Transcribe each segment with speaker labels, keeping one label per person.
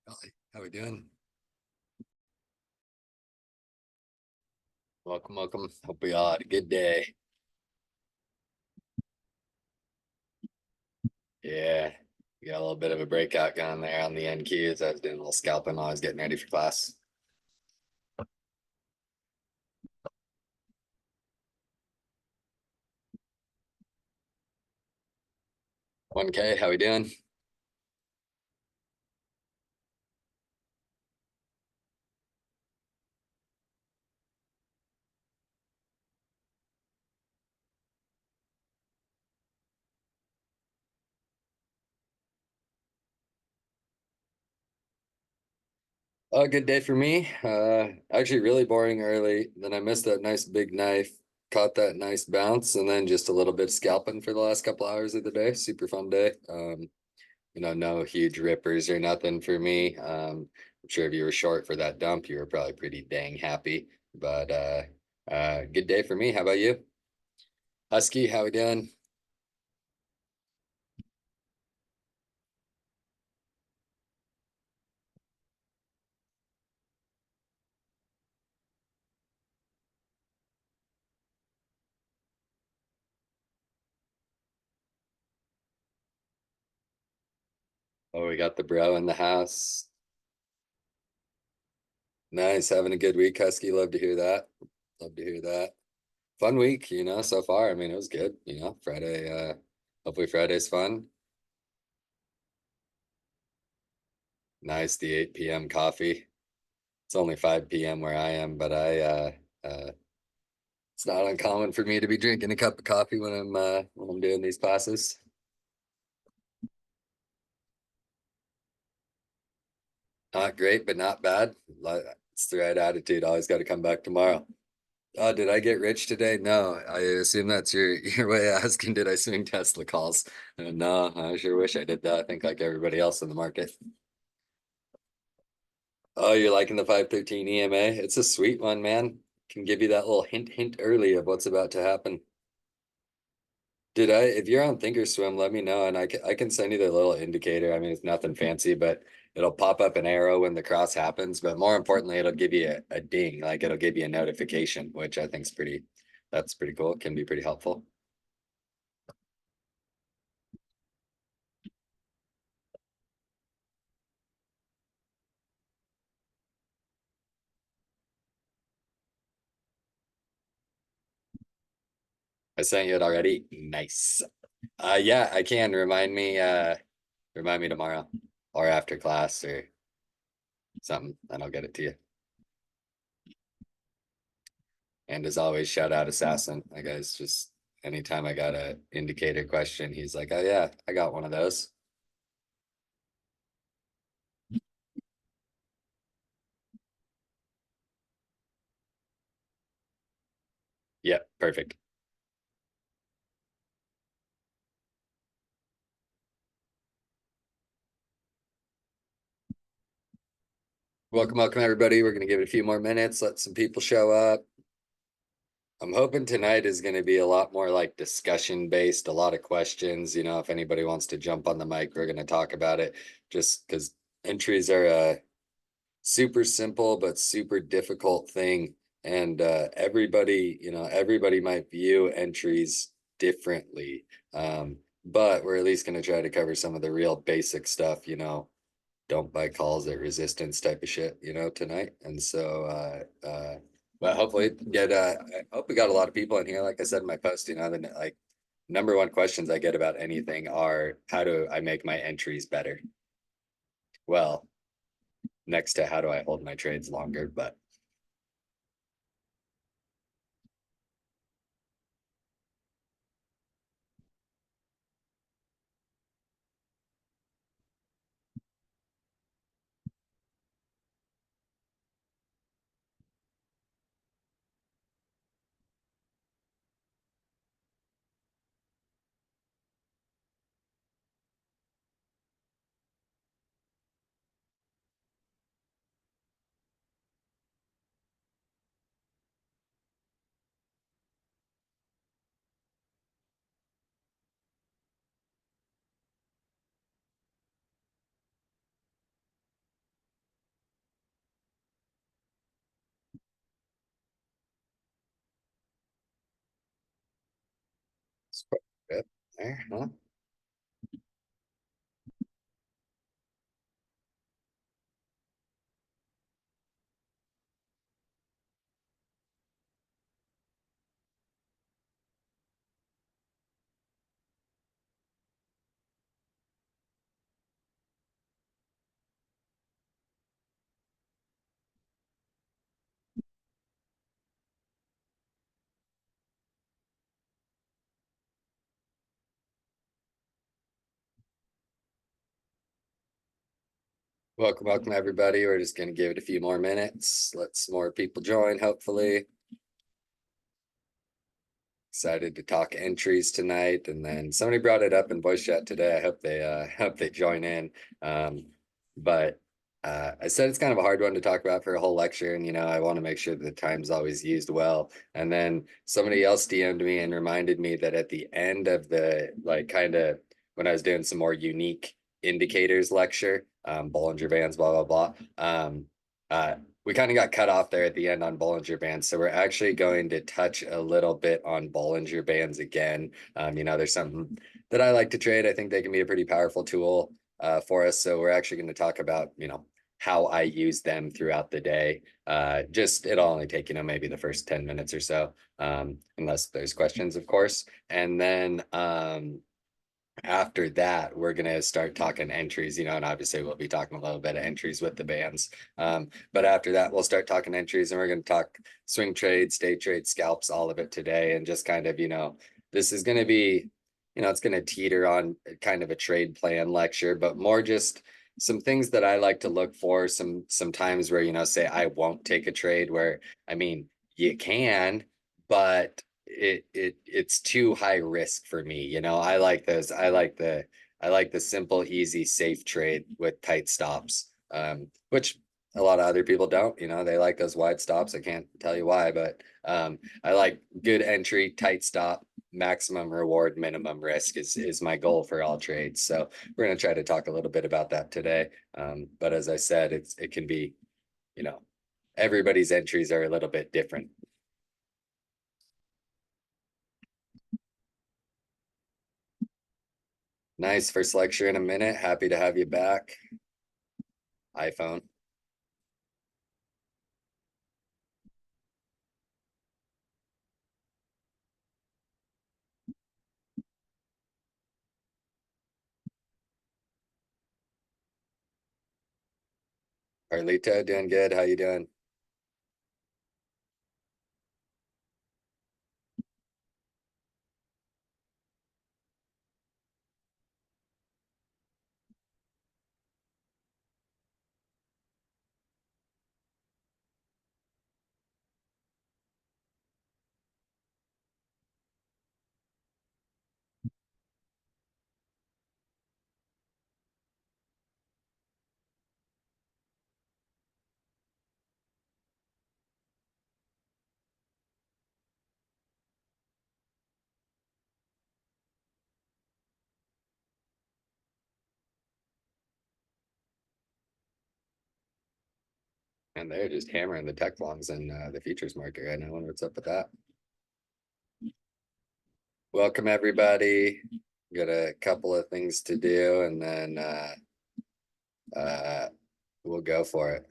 Speaker 1: Hi, how we doing? Welcome, welcome. Hope we all had a good day. Yeah, we got a little bit of a breakout going there on the NQs. I was doing a little scalping while I was getting ready for class. 1K, how we doing? Oh, good day for me. Actually really boring early. Then I missed that nice big knife, caught that nice bounce, and then just a little bit of scalping for the last couple hours of the day. Super fun day. No huge rippers or nothing for me. I'm sure if you were short for that dump, you were probably pretty dang happy. But good day for me. How about you? Husky, how we doing? Oh, we got the bro in the house. Nice, having a good week, Husky. Love to hear that. Love to hear that. Fun week, so far. I mean, it was good, Friday, hopefully Friday's fun. Nice, the 8 p.m. coffee. It's only 5 p.m. where I am, but it's not uncommon for me to be drinking a cup of coffee when I'm doing these classes. Not great, but not bad. It's the right attitude. Always got to come back tomorrow. Oh, did I get rich today? No, I assume that's your way of asking. Did I swing Tesla calls? No, I sure wish I did that. I think like everybody else in the market. Oh, you're liking the 513 EMA? It's a sweet one, man. Can give you that little hint early of what's about to happen. If you're on Thinkorswim, let me know and I can send you the little indicator. I mean, it's nothing fancy, but it'll pop up an arrow when the cross happens. But more importantly, it'll give you a ding, like it'll give you a notification, which I think is that's pretty cool. It can be pretty helpful. I sent you it already. Nice. Yeah, I can. Remind me tomorrow or after class or something, and I'll get it to you. And as always, shout out Assassin. That guy's just anytime I got a indicator question, he's like, "Oh yeah, I got one of those." Yeah, perfect. Welcome, welcome everybody. We're gonna give it a few more minutes, let some people show up. I'm hoping tonight is going to be a lot more like discussion based, a lot of questions. If anybody wants to jump on the mic, we're going to talk about it just because entries are a super simple but super difficult thing. And everybody might view entries differently. But we're at least going to try to cover some of the real basic stuff, don't buy calls at resistance type of shit, tonight. And so, but hopefully I hope we got a lot of people in here. Like I said in my post, the like number one questions I get about anything are how do I make my entries better? Well, next to how do I hold my trades longer, but It's quite good there, huh? Welcome, everybody. We're just gonna give it a few more minutes. Let some more people join, hopefully. Excited to talk entries tonight, and then somebody brought it up in voice chat today. I hope they hope they join in. Um, but I said it's kind of a hard one to talk about for a whole lecture, and I want to make sure that the time's always used well. And then somebody else DM'd me and reminded me that at the end of the like kind of when I was doing some more unique indicators lecture, Bollinger Bands, blah blah blah. Uh, we kind of got cut off there at the end on Bollinger Bands. So we're actually going to touch a little bit on Bollinger Bands again. There's something that I like to trade. I think they can be a pretty powerful tool for us. So we're actually going to talk about, how I use them throughout the day. Just it'll only take, maybe the first 10 minutes or so, unless there's questions, of course. And then after that, we're gonna start talking entries, and obviously we'll be talking a little bit of entries with the bands. But after that, we'll start talking entries and we're gonna talk swing trades, day trades, scalps, all of it today, and just kind of, this is gonna be, it's gonna teeter on kind of a trade plan lecture, but more just some things that I like to look for, some times where, say I won't take a trade where, I mean, you can, but it's too high risk for me. I like those. I like the simple, easy, safe trade with tight stops. Which a lot of other people don't. They like those wide stops. I can't tell you why, but I like good entry, tight stop, maximum reward, minimum risk is my goal for all trades. So we're gonna try to talk a little bit about that today. But as I said, it can be, you know, everybody's entries are a little bit different. Nice first lecture in a minute. Happy to have you back. iPhone. Carlito, doing good. How you doing? And they're just hammering the tech longs in the futures market right now. I wonder what's up with that. Welcome everybody. Got a couple of things to do and then uh, we'll go for it.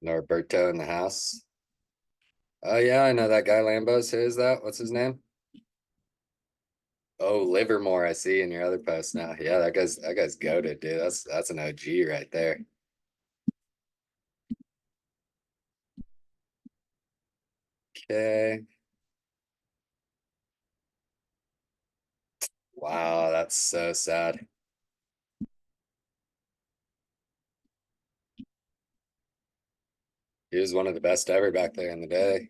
Speaker 1: Norberto in the house. Oh yeah, I know that guy Lambos. Who is that? What's his name? Oh, Livermore. I see in your other post now. Yeah, that guy's goated, dude. That's an OG right there. Okay. Wow, that's so sad. He was one of the best ever back there in the day.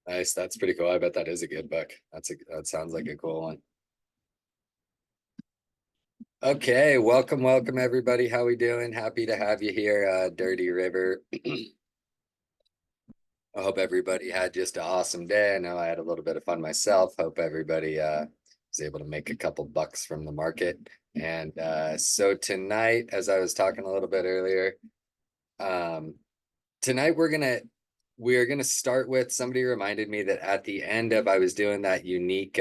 Speaker 1: Nice. That's pretty cool. I bet that is a good book. That sounds like a cool one. Okay, welcome everybody. How we doing? Happy to have you here, Dirty River. I hope everybody had just an awesome day. I know I had a little bit of fun myself. Hope everybody was able to make a couple bucks from the market. And so tonight, as I was talking a little bit earlier, um, tonight we're gonna start with, somebody reminded me that at the end of, I was doing that unique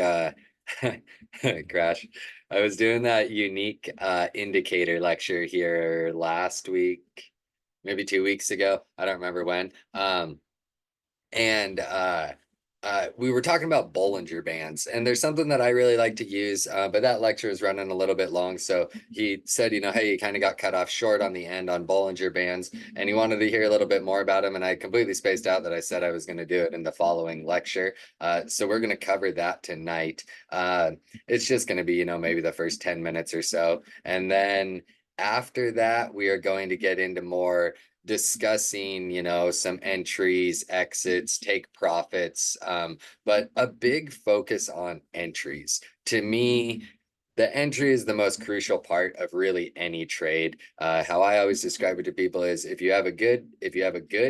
Speaker 1: crash. I was doing that unique indicator lecture here last week, maybe 2 weeks ago. I don't remember when. And we were talking about Bollinger Bands, and there's something that I really like to use, but that lecture is running a little bit long. So he said, hey, you kind of got cut off short on the end on Bollinger Bands, and he wanted to hear a little bit more about them. And I completely spaced out that I said I was going to do it in the following lecture. So we're going to cover that tonight. It's just going to be, maybe the first 10 minutes or so. And then after that, we are going to get into more discussing, some entries, exits, take profits, but a big focus on entries. To me, the entry is the most crucial part of really any trade. How I always describe it to people is if you have a good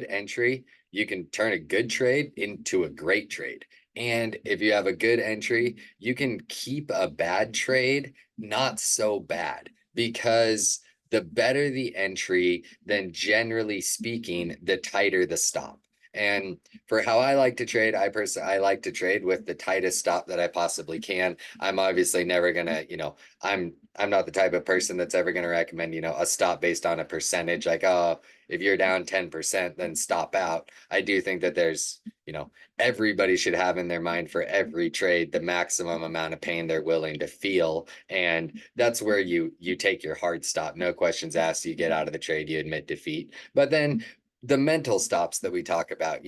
Speaker 1: entry, you can turn a good trade into a great trade. And if you have a good entry, you can keep a bad trade not so bad, because the better the entry, then generally speaking, the tighter the stop. And for how I like to trade, I like to trade with the tightest stop that I possibly can. I'm obviously never gonna, I'm not the type of person that's ever gonna recommend, a stop based on a percentage. Like, oh, if you're down 10%, then stop out. I do think that there's, everybody should have in their mind for every trade the maximum amount of pain they're willing to feel, and that's where you take your hard stop, no questions asked. You get out of the trade, you admit defeat. But then the mental stops that we talk about,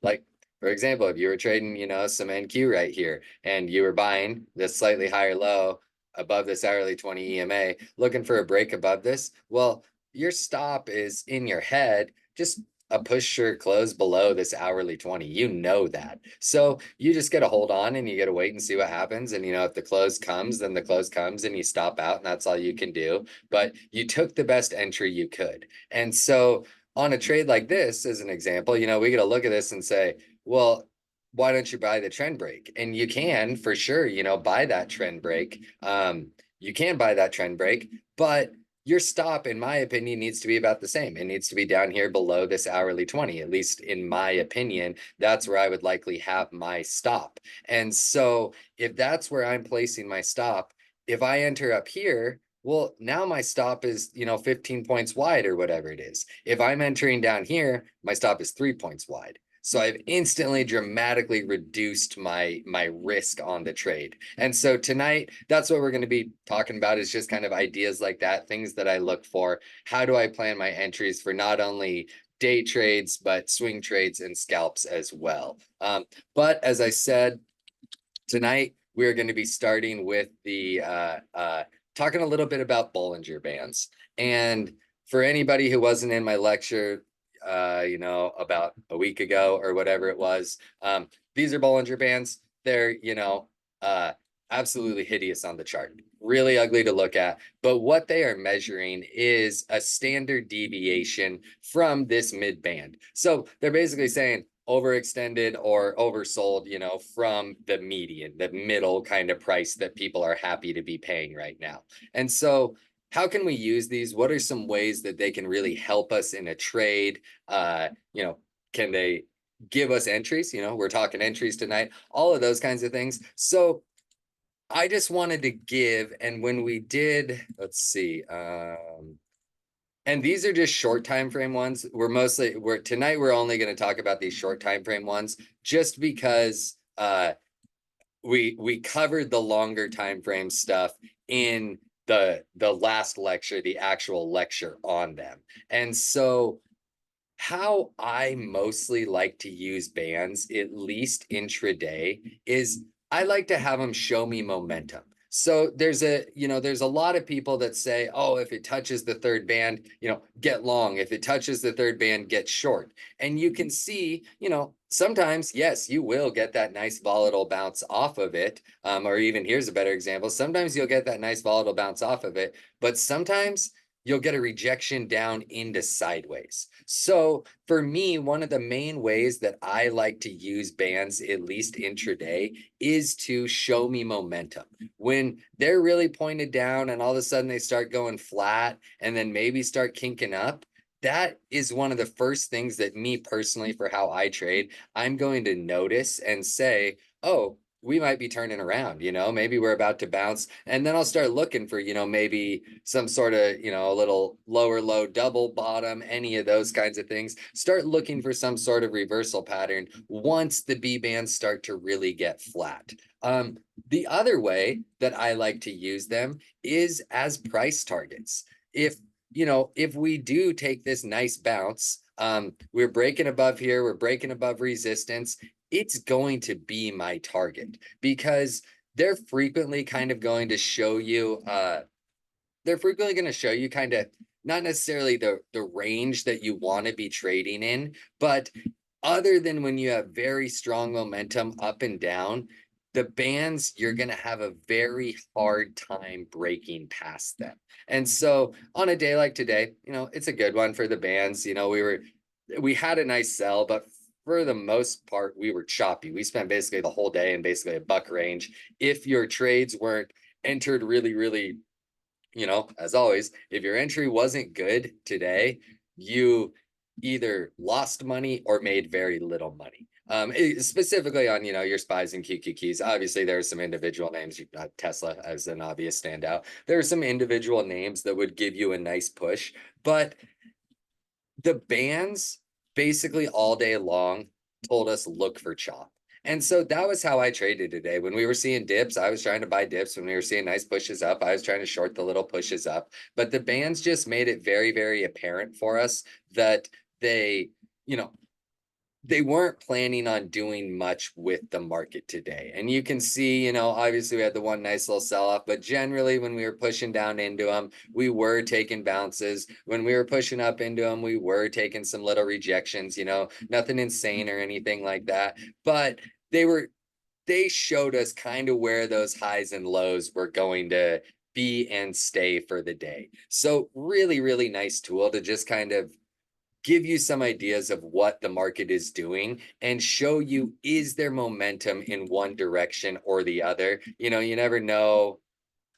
Speaker 1: like, for example, if you were trading, some NQ right here, and you were buying this slightly higher low above this hourly 20 EMA, looking for a break above this, well, your stop is in your head, just a push or close below this hourly 20. That. So you just got to hold on, and you got to wait and see what happens. And, if the close comes, then the close comes and you stop out, and that's all you can do. But you took the best entry you could. And so on a trade like this, as an example, we got to look at this and say, well, why don't you buy the trend break? And you can for sure, buy that trend break. You can buy that trend break, but your stop, in my opinion, needs to be about the same. It needs to be down here below this hourly 20, at least in my opinion. That's where I would likely have my stop. And so if that's where I'm placing my stop, if I enter up here, well, now my stop is, 15 points wide or whatever it is. If I'm entering down here, my stop is 3 points wide. So I've instantly dramatically reduced my risk on the trade. And so tonight, that's what we're going to be talking about, is just kind of ideas like that, things that I look for. How do I plan my entries for not only day trades, but swing trades and scalps as well? But as I said, tonight we're going to be starting with the talking a little bit about Bollinger Bands. And for anybody who wasn't in my lecture, about a week ago or whatever it was, these are Bollinger Bands. They're, absolutely hideous on the chart, really ugly to look at. But what they are measuring is a standard deviation from this mid band. So they're basically saying overextended or oversold, from the median, the middle kind of price that people are happy to be paying right now. And so how can we use these? What are some ways that they can really help us in a trade? Can they give us entries? We're talking entries tonight, all of those kinds of things. So I just wanted to give, and when we did, let's see, and these are just short time frame ones. Tonight we're only going to talk about these short time frame ones, just because we covered the longer time frame stuff in the last lecture, the actual lecture on them. And so how I mostly like to use bands, at least intraday, is I like to have them show me momentum. So there's there's a lot of people that say, oh, if it touches the third band, get long. If it touches the third band, get short. And you can see, sometimes, yes, you will get that nice volatile bounce off of it. Or even here's a better example. Sometimes you'll get that nice volatile bounce off of it, but sometimes you'll get a rejection down into sideways. So for me, one of the main ways that I like to use bands, at least intraday, is to show me momentum. When they're really pointed down and all of a sudden they start going flat and then maybe start kinking up, that is one of the first things that me personally, for how I trade, I'm going to notice and say, oh, we might be turning around, maybe we're about to bounce. And then I'll start looking for, maybe some sort of, a little lower low double bottom, any of those kinds of things. Start looking for some sort of reversal pattern once the B bands start to really get flat. The other way that I like to use them is as price targets. If we do take this nice bounce, we're breaking above here, we're breaking above resistance, it's going to be my target because they're frequently kind of going to show you kind of not necessarily the range that you want to be trading in, but other than when you have very strong momentum up and down, the bands, you're going to have a very hard time breaking past them. And so on a day like today, it's a good one for the bands. We had a nice sell, but for the most part, we were choppy. We spent basically the whole day in basically a buck range. If your trades weren't entered really, really, as always, if your entry wasn't good today, you either lost money or made very little money. Specifically on, your spies and QQQs. Obviously, there are some individual names, Tesla as an obvious standout. There are some individual names that would give you a nice push, but the bands basically all day long told us look for chop. And so that was how I traded today. When we were seeing dips, I was trying to buy dips. When we were seeing nice pushes up, I was trying to short the little pushes up. But the bands just made it very, very apparent for us that they, you know, they weren't planning on doing much with the market today. And you can see, obviously we had the one nice little sell off, but generally when we were pushing down into them, we were taking bounces. When we were pushing up into them, we were taking some little rejections, nothing insane or anything like that. But they showed us kind of where those highs and lows were going to be and stay for the day. So really, really nice tool to just kind of give you some ideas of what the market is doing and show you, is there momentum in one direction or the other. You never know.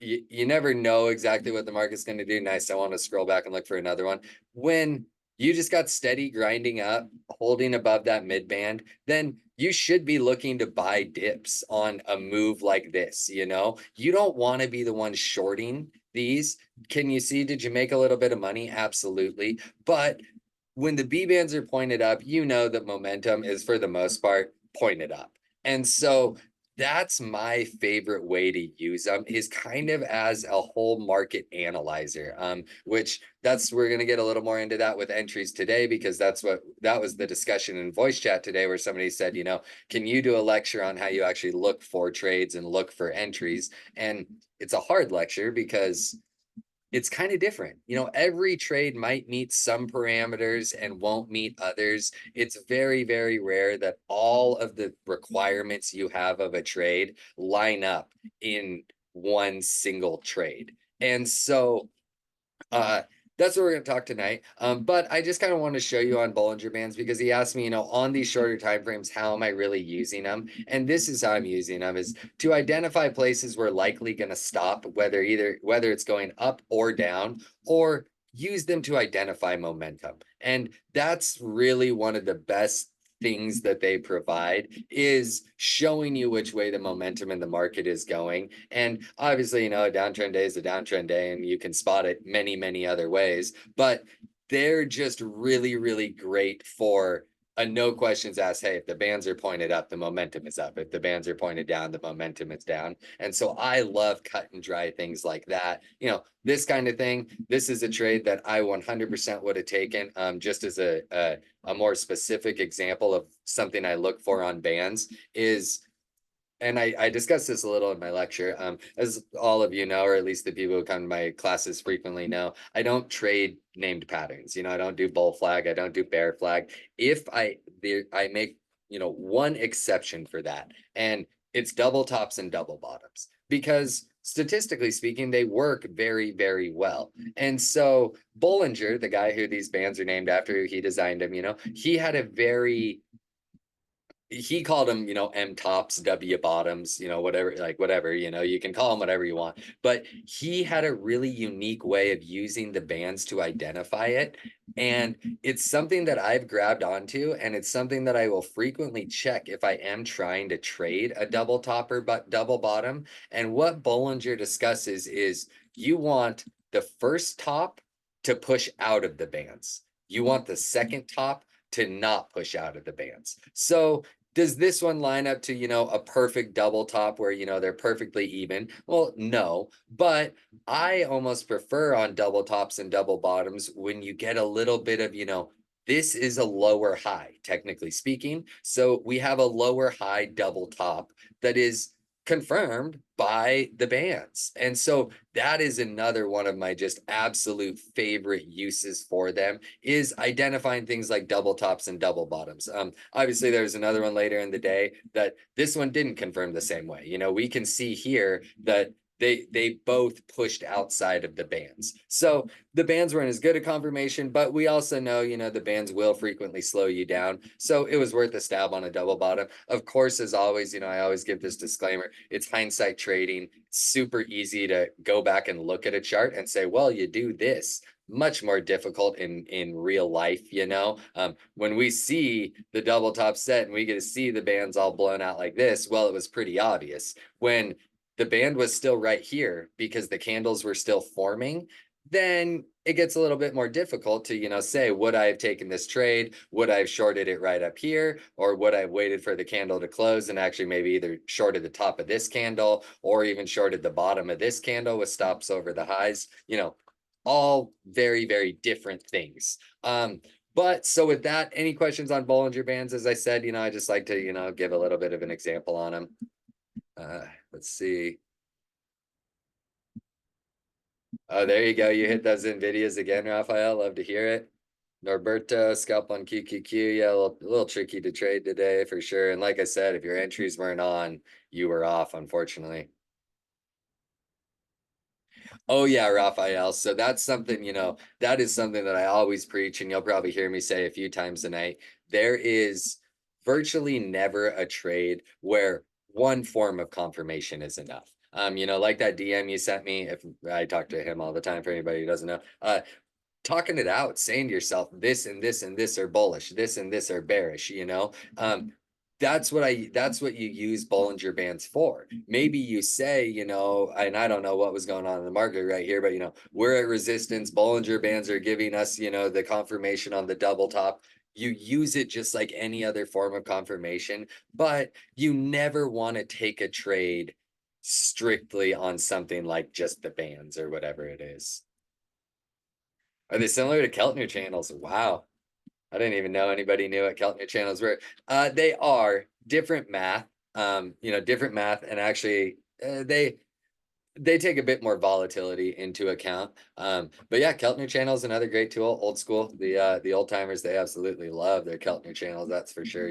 Speaker 1: You never know exactly what the market's going to do. Nice. I want to scroll back and look for another one. When you just got steady grinding up, holding above that mid band, then you should be looking to buy dips on a move like this. You don't want to be the one shorting these. Can you see, did you make a little bit of money? Absolutely. But when the B bands are pointed up, that momentum is for the most part pointed up. And so that's my favorite way to use them, is kind of as a whole market analyzer, which we're going to get a little more into that with entries today, because that was the discussion in voice chat today, where somebody said, can you do a lecture on how you actually look for trades and look for entries? And it's a hard lecture because it's kind of different. Every trade might meet some parameters and won't meet others. It's very, very rare that all of the requirements you have of a trade line up in one single trade. And so that's what we're going to talk tonight. But I just kind of want to show you on Bollinger Bands, because he asked me, on these shorter time frames, how am I really using them? And this is how I'm using them, is to identify places we're likely going to stop, whether it's going up or down, or use them to identify momentum. And that's really one of the best things that they provide, is showing you which way the momentum in the market is going. And obviously, a downtrend day is a downtrend day, and you can spot it many, many other ways, but they're just really, really great for a no questions asked. Hey, if the bands are pointed up, the momentum is up. If the bands are pointed down, the momentum is down. And so I love cut and dry things like that. This kind of thing, this is a trade that I 100% would have taken, just as a more specific example of something I look for on bands is and I discussed this a little in my lecture. As all of you know, or at least the people who come to my classes frequently know, I don't trade named patterns. I don't do bull flag, I don't do bear flag. If I make, one exception for that, and it's double tops and double bottoms, because statistically speaking, they work very, very well. And so Bollinger, the guy who these bands are named after, who he designed them, he had a very he called them, M tops, W bottoms, whatever, like whatever, you can call them whatever you want. But he had a really unique way of using the bands to identify it. And it's something that I've grabbed onto, and it's something that I will frequently check if I am trying to trade a double top or but double bottom. And what Bollinger discusses is you want the first top to push out of the bands. You want the second top to not push out of the bands. So does this one line up to, a perfect double top where, they're perfectly even? Well, no, but I almost prefer on double tops and double bottoms when you get a little bit of, this is a lower high, technically speaking. So we have a lower high double top that is confirmed by the bands. And so that is another one of my just absolute favorite uses for them, is identifying things like double tops and double bottoms. Obviously, there's another one later in the day that this one didn't confirm the same way. We can see here that they both pushed outside of the bands. So the bands weren't as good a confirmation, but we also know, the bands will frequently slow you down. So it was worth a stab on a double bottom. Of course, as always, I always give this disclaimer. It's hindsight trading. It's super easy to go back and look at a chart and say, well, you do this. Much more difficult in real life. When we see the double top set and we get to see the bands all blown out like this, well, it was pretty obvious. When the band was still right here because the candles were still forming, then it gets a little bit more difficult to, say, would I have taken this trade? Would I have shorted it right up here? Or would I have waited for the candle to close and actually maybe either shorted the top of this candle or even shorted the bottom of this candle with stops over the highs? All very, very different things. But so with that, any questions on Bollinger Bands? As I said, I just like to, give a little bit of an example on them. Let's see. Oh, there you go. You hit those NVIDIAs again, Raphael. Love to hear it. Norberto, scalp on QQQ. Yeah, a little tricky to trade today for sure. And like I said, if your entries weren't on, you were off, unfortunately. Oh yeah, Raphael. So that's something, that is something that I always preach, and you'll probably hear me say a few times a night. There is virtually never a trade where one form of confirmation is enough. Like that DM you sent me, if I talk to him all the time for anybody who doesn't know, talking it out, saying to yourself, this and this and this are bullish, this and this are bearish, that's what you use Bollinger Bands for. Maybe you say, and I don't know what was going on in the market right here, but we're at resistance. Bollinger Bands are giving us, the confirmation on the double top. You use it just like any other form of confirmation, but you never want to take a trade strictly on something like just the bands or whatever it is. Are they similar to Keltner channels? Wow. I didn't even know anybody knew what Keltner channels were. They are different math, different math, and actually they take a bit more volatility into account. But yeah, Keltner channel is another great tool, old school. The old timers, they absolutely love their Keltner channels, that's for sure.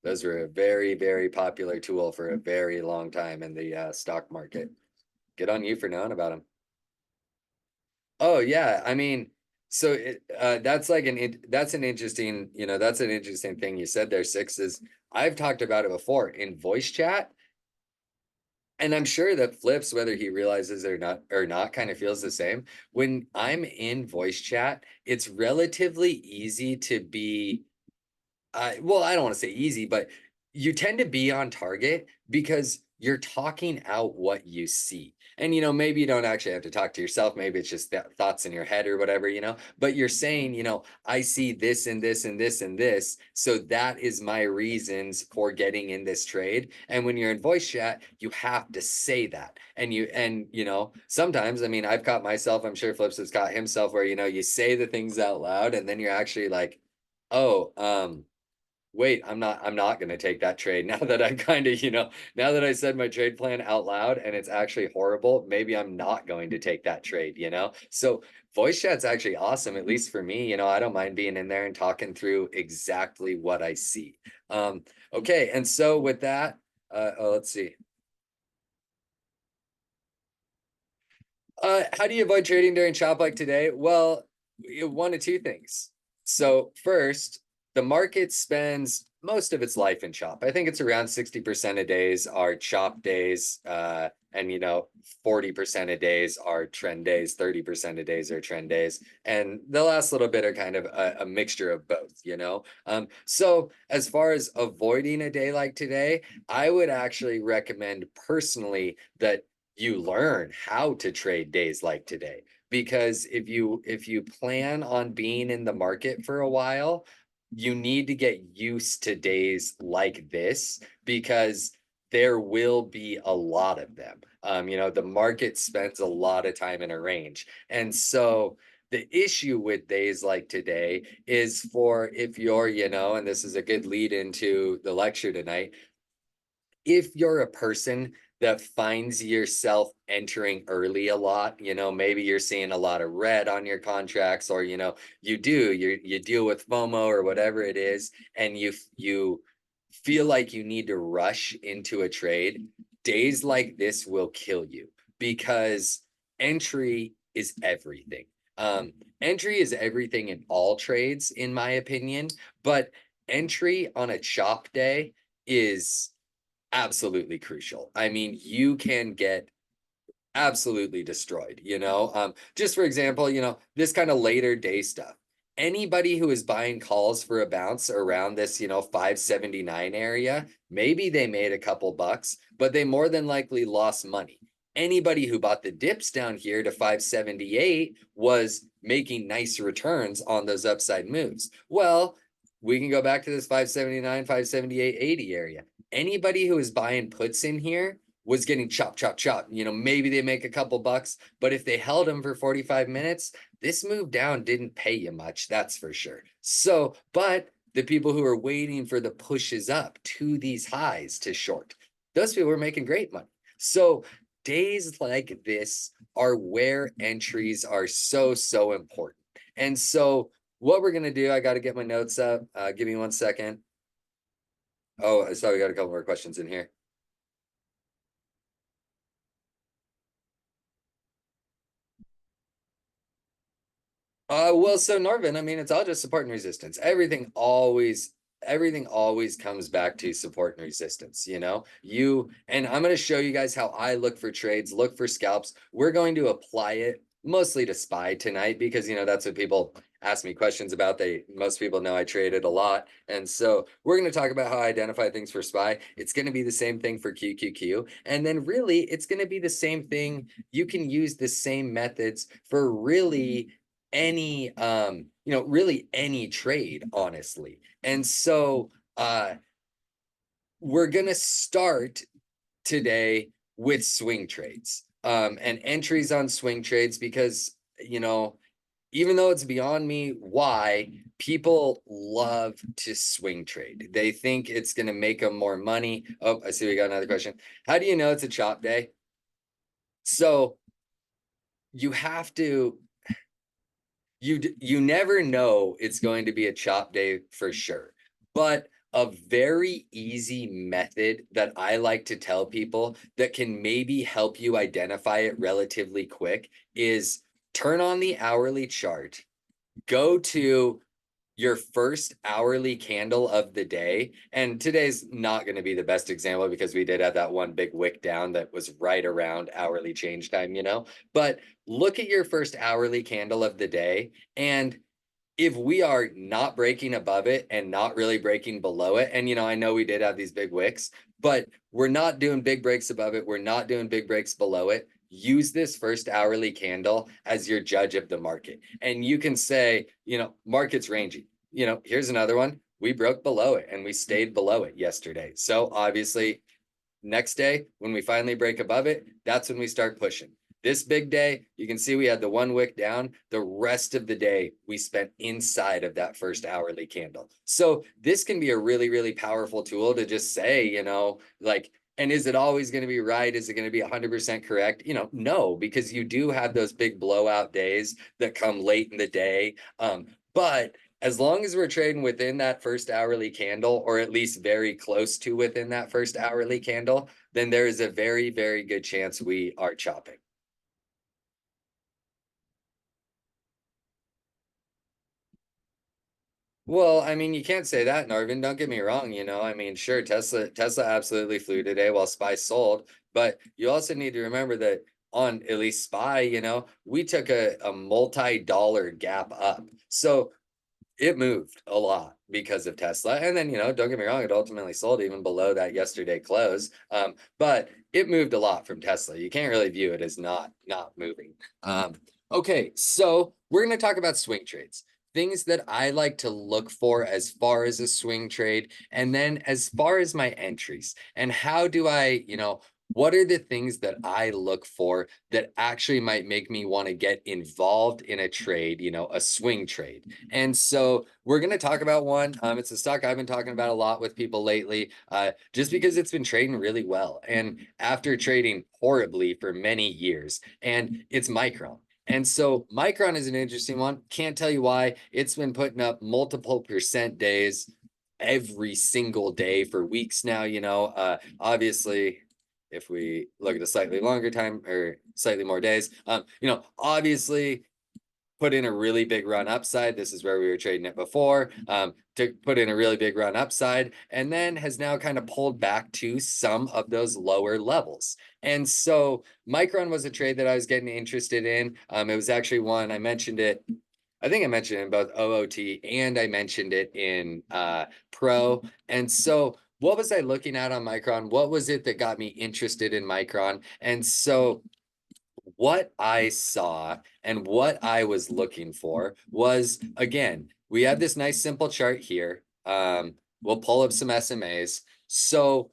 Speaker 1: Those were a very, very popular tool for a very long time in the stock market. Good on you for knowing about them. Oh yeah, I mean, so that's like that's an interesting, that's an interesting thing you said there, Six, is I've talked about it before in voice chat, and I'm sure that Flips, whether he realizes it or not, kind of feels the same. When I'm in voice chat, it's relatively easy to be well, I don't want to say easy, but you tend to be on target because you're talking out what you see. And maybe you don't actually have to talk to yourself. Maybe it's just thoughts in your head or whatever, but you're saying, I see this and this and this and this. So that is my reasons for getting in this trade. And when you're in voice chat, you have to say that. And sometimes, I mean, I've caught myself, I'm sure Flips has caught himself where, you say the things out loud and then you're actually like, oh, wait, I'm not going to take that trade now that I kind of, now that I said my trade plan out loud and it's actually horrible, maybe I'm not going to take that trade. So voice chat's actually awesome, at least for me. I don't mind being in there and talking through exactly what I see. Um, okay, and so with that, let's see. How do you avoid trading during chop like today? Well, one of two things. So first, the market spends most of its life in chop. I think it's around 60% of days are chop days, and 40% of days are trend days, 30% of days are trend days, and the last little bit are kind of a mixture of both. So as far as avoiding a day like today, I would actually recommend personally that you learn how to trade days like today, because if you plan on being in the market for a while, you need to get used to days like this, because there will be a lot of them. The market spends a lot of time in a range, and so the issue with days like today is, for if you're, and this is a good lead into the lecture tonight, if you're a person that finds yourself entering early a lot, maybe you're seeing a lot of red on your contracts, or you deal with FOMO or whatever it is, and you feel like you need to rush into a trade, days like this will kill you, because entry is everything. Entry is everything in all trades, in my opinion, but entry on a chop day is absolutely crucial. I mean, you can get absolutely destroyed. Just for example, this kind of later day stuff. Anybody who is buying calls for a bounce around this, 579 area, maybe they made a couple bucks, but they more than likely lost money. Anybody who bought the dips down here to 578 was making nice returns on those upside moves. Well, we can go back to this 579, 578, 80 area. Anybody who is buying puts in here was getting chop, chop, chop. Maybe they make a couple bucks, but if they held them for 45 minutes, this move down didn't pay you much, that's for sure. So, but the people who are waiting for the pushes up to these highs to short, those people are making great money. So, days like this are where entries are so, so important. And so, what we're going to do, I got to get my notes up. Give me 1 second. Oh, I saw we got a couple more questions in here. Well, so Norvin, I mean, it's all just support and resistance. Everything always comes back to support and resistance. And I'm going to show you guys how I look for trades, look for scalps. We're going to apply it mostly to SPY tonight, because that's what people ask me questions about. Most people know I traded a lot. And so we're going to talk about how I identify things for SPY. It's going to be the same thing for QQQ. And then really, it's going to be the same thing. You can use the same methods for really any trade, honestly. And so we're gonna start today with swing trades, and entries on swing trades, because even though it's beyond me why people love to swing trade, they think it's going to make them more money. Oh, I see we got another question. How do you know it's a chop day? So you have to you never know it's going to be a chop day for sure. But a very easy method that I like to tell people that can maybe help you identify it relatively quick is turn on the hourly chart, go to your first hourly candle of the day. And today's not going to be the best example, because we did have that one big wick down that was right around hourly change time. But look at your first hourly candle of the day. And if we are not breaking above it and not really breaking below it, and I know we did have these big wicks, but we're not doing big breaks above it, we're not doing big breaks below it, use this first hourly candle as your judge of the market. And you can say, market's ranging. Here's another one. We broke below it and we stayed below it yesterday. So obviously, next day, when we finally break above it, that's when we start pushing. This big day, you can see we had the one wick down. The rest of the day we spent inside of that first hourly candle. So this can be a really, really powerful tool to just say, like, and is it always going to be right? Is it going to be 100% correct? No, because you do have those big blowout days that come late in the day. But as long as we're trading within that first hourly candle, or at least very close to within that first hourly candle, then there is a very, very good chance we are chopping. Well, I mean, you can't say that, Narvin. Don't get me wrong. I mean, sure, Tesla absolutely flew today while SPY sold, but you also need to remember that on at least SPY, we took a multi-dollar gap up. So it moved a lot because of Tesla. And then, don't get me wrong, it ultimately sold even below that yesterday close. But it moved a lot from Tesla. You can't really view it as not moving. Okay, so we're going to talk about swing trades. Things that I like to look for as far as a swing trade, and then as far as my entries, and how do I, what are the things that I look for that actually might make me want to get involved in a trade, a swing trade? And so we're going to talk about one. It's a stock I've been talking about a lot with people lately, just because it's been trading really well. And after trading horribly for many years, and it's Micron. And so Micron is an interesting one. Can't tell you why. It's been putting up multiple percent days every single day for weeks now. Obviously, if we look at a slightly longer time or slightly more days, obviously put in a really big run upside. This is where we were trading it before, to put in a really big run upside, and then has now kind of pulled back to some of those lower levels. And so Micron was a trade that I was getting interested in. It was actually one, I mentioned it. I think I mentioned it in both OOT and I mentioned it in Pro. And so what was I looking at on Micron? What was it that got me interested in Micron? And so what I saw and what I was looking for was, again, we have this nice simple chart here. We'll pull up some SMAs. So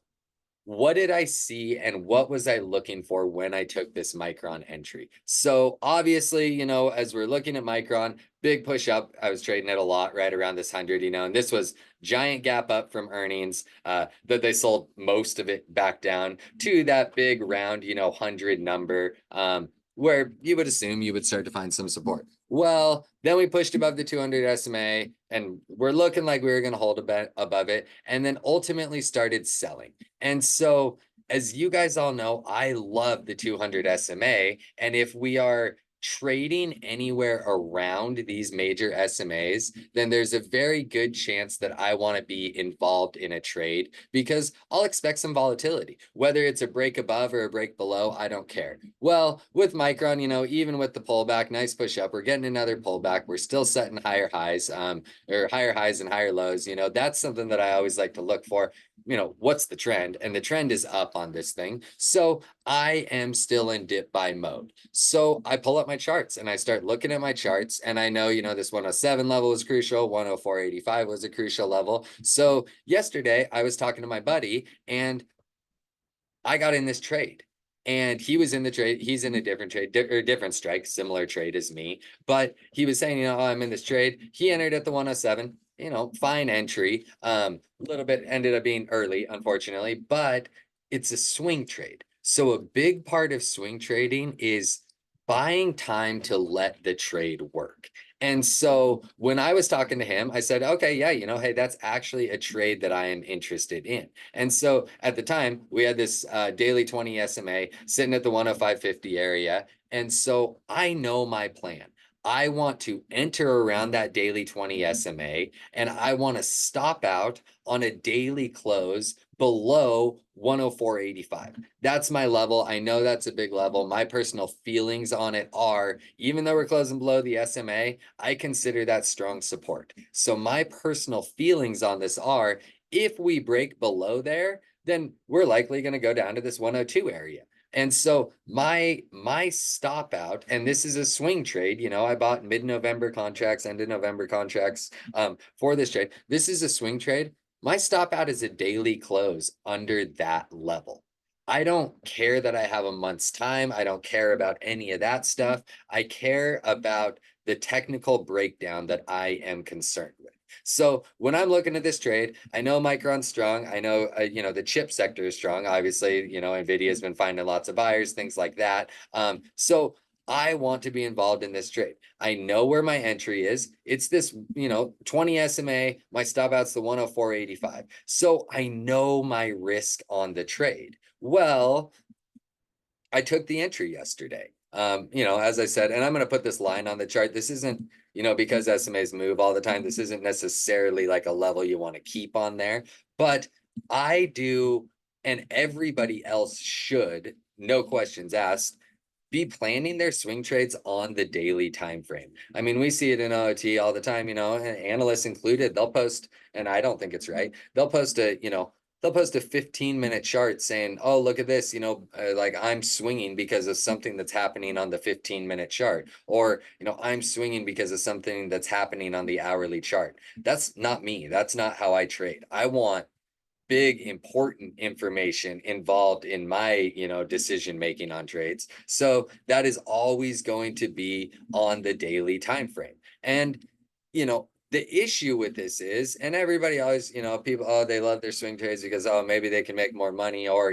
Speaker 1: what did I see and what was I looking for when I took this Micron entry? So obviously, as we're looking at Micron, big push up. I was trading it a lot right around this 100, and this was giant gap up from earnings, that they sold most of it back down to that big round, 100 number, where you would assume you would start to find some support. Well, then we pushed above the 200 SMA and we're looking like we were going to hold a bit above it, and then ultimately started selling. And so, as you guys all know, I love the 200 SMA. And if we are trading anywhere around these major SMAs, then there's a very good chance that I want to be involved in a trade because I'll expect some volatility. Whether it's a break above or a break below, I don't care. Well, with Micron, even with the pullback, nice push up, we're getting another pullback. We're still setting higher highs, or higher highs and higher lows. That's something that I always like to look for. What's the trend? And the trend is up on this thing. So I am still in dip buy mode. So I pull up my charts and I start looking at my charts, and I know, this 107 level was crucial. 104.85 was a crucial level. So yesterday I was talking to my buddy and I got in this trade. And he was in the trade. He's in a different trade, or different strike, similar trade as me. But he was saying, I'm in this trade. He entered at the 107, fine entry. A little bit ended up being early, unfortunately, but it's a swing trade. So a big part of swing trading is buying time to let the trade work. And so when I was talking to him, I said, okay, yeah, hey, that's actually a trade that I am interested in. And so at the time, we had this daily 20 SMA sitting at the 105.50 area. And so I know my plan. I want to enter around that daily 20 SMA, and I want to stop out on a daily close below 104.85. That's my level. I know that's a big level. My personal feelings on it are, even though we're closing below the SMA, I consider that strong support. So my personal feelings on this are, if we break below there, then we're likely going to go down to this 102 area. And so my stop out, and this is a swing trade, I bought mid-November contracts, end of November contracts, for this trade. This is a swing trade. My stop out is a daily close under that level. I don't care that I have a month's time. I don't care about any of that stuff. I care about the technical breakdown that I am concerned with. So when I'm looking at this trade, I know Micron's strong. I know, the chip sector is strong. Obviously, Nvidia has been finding lots of buyers, things like that. So I want to be involved in this trade. I know where my entry is. It's this, 20 SMA. My stop out's the 104.85. So I know my risk on the trade. Well, I took the entry yesterday. As I said, and I'm going to put this line on the chart. This isn't, because SMAs move all the time. This isn't necessarily like a level you want to keep on there, but I do, and everybody else should, no questions asked, be planning their swing trades on the daily time frame. I mean, we see it in OT all the time, analysts included. They'll post, and I don't think it's right. They'll post a 15-minute chart saying, "Oh, look at this, like I'm swinging because of something that's happening on the 15-minute chart, or I'm swinging because of something that's happening on the hourly chart." That's not me. That's not how I trade. I want big important information involved in my decision making on trades, so that is always going to be on the daily time frame. And the issue with this is, and everybody always, people, oh, they love their swing trades because, oh, maybe they can make more money, or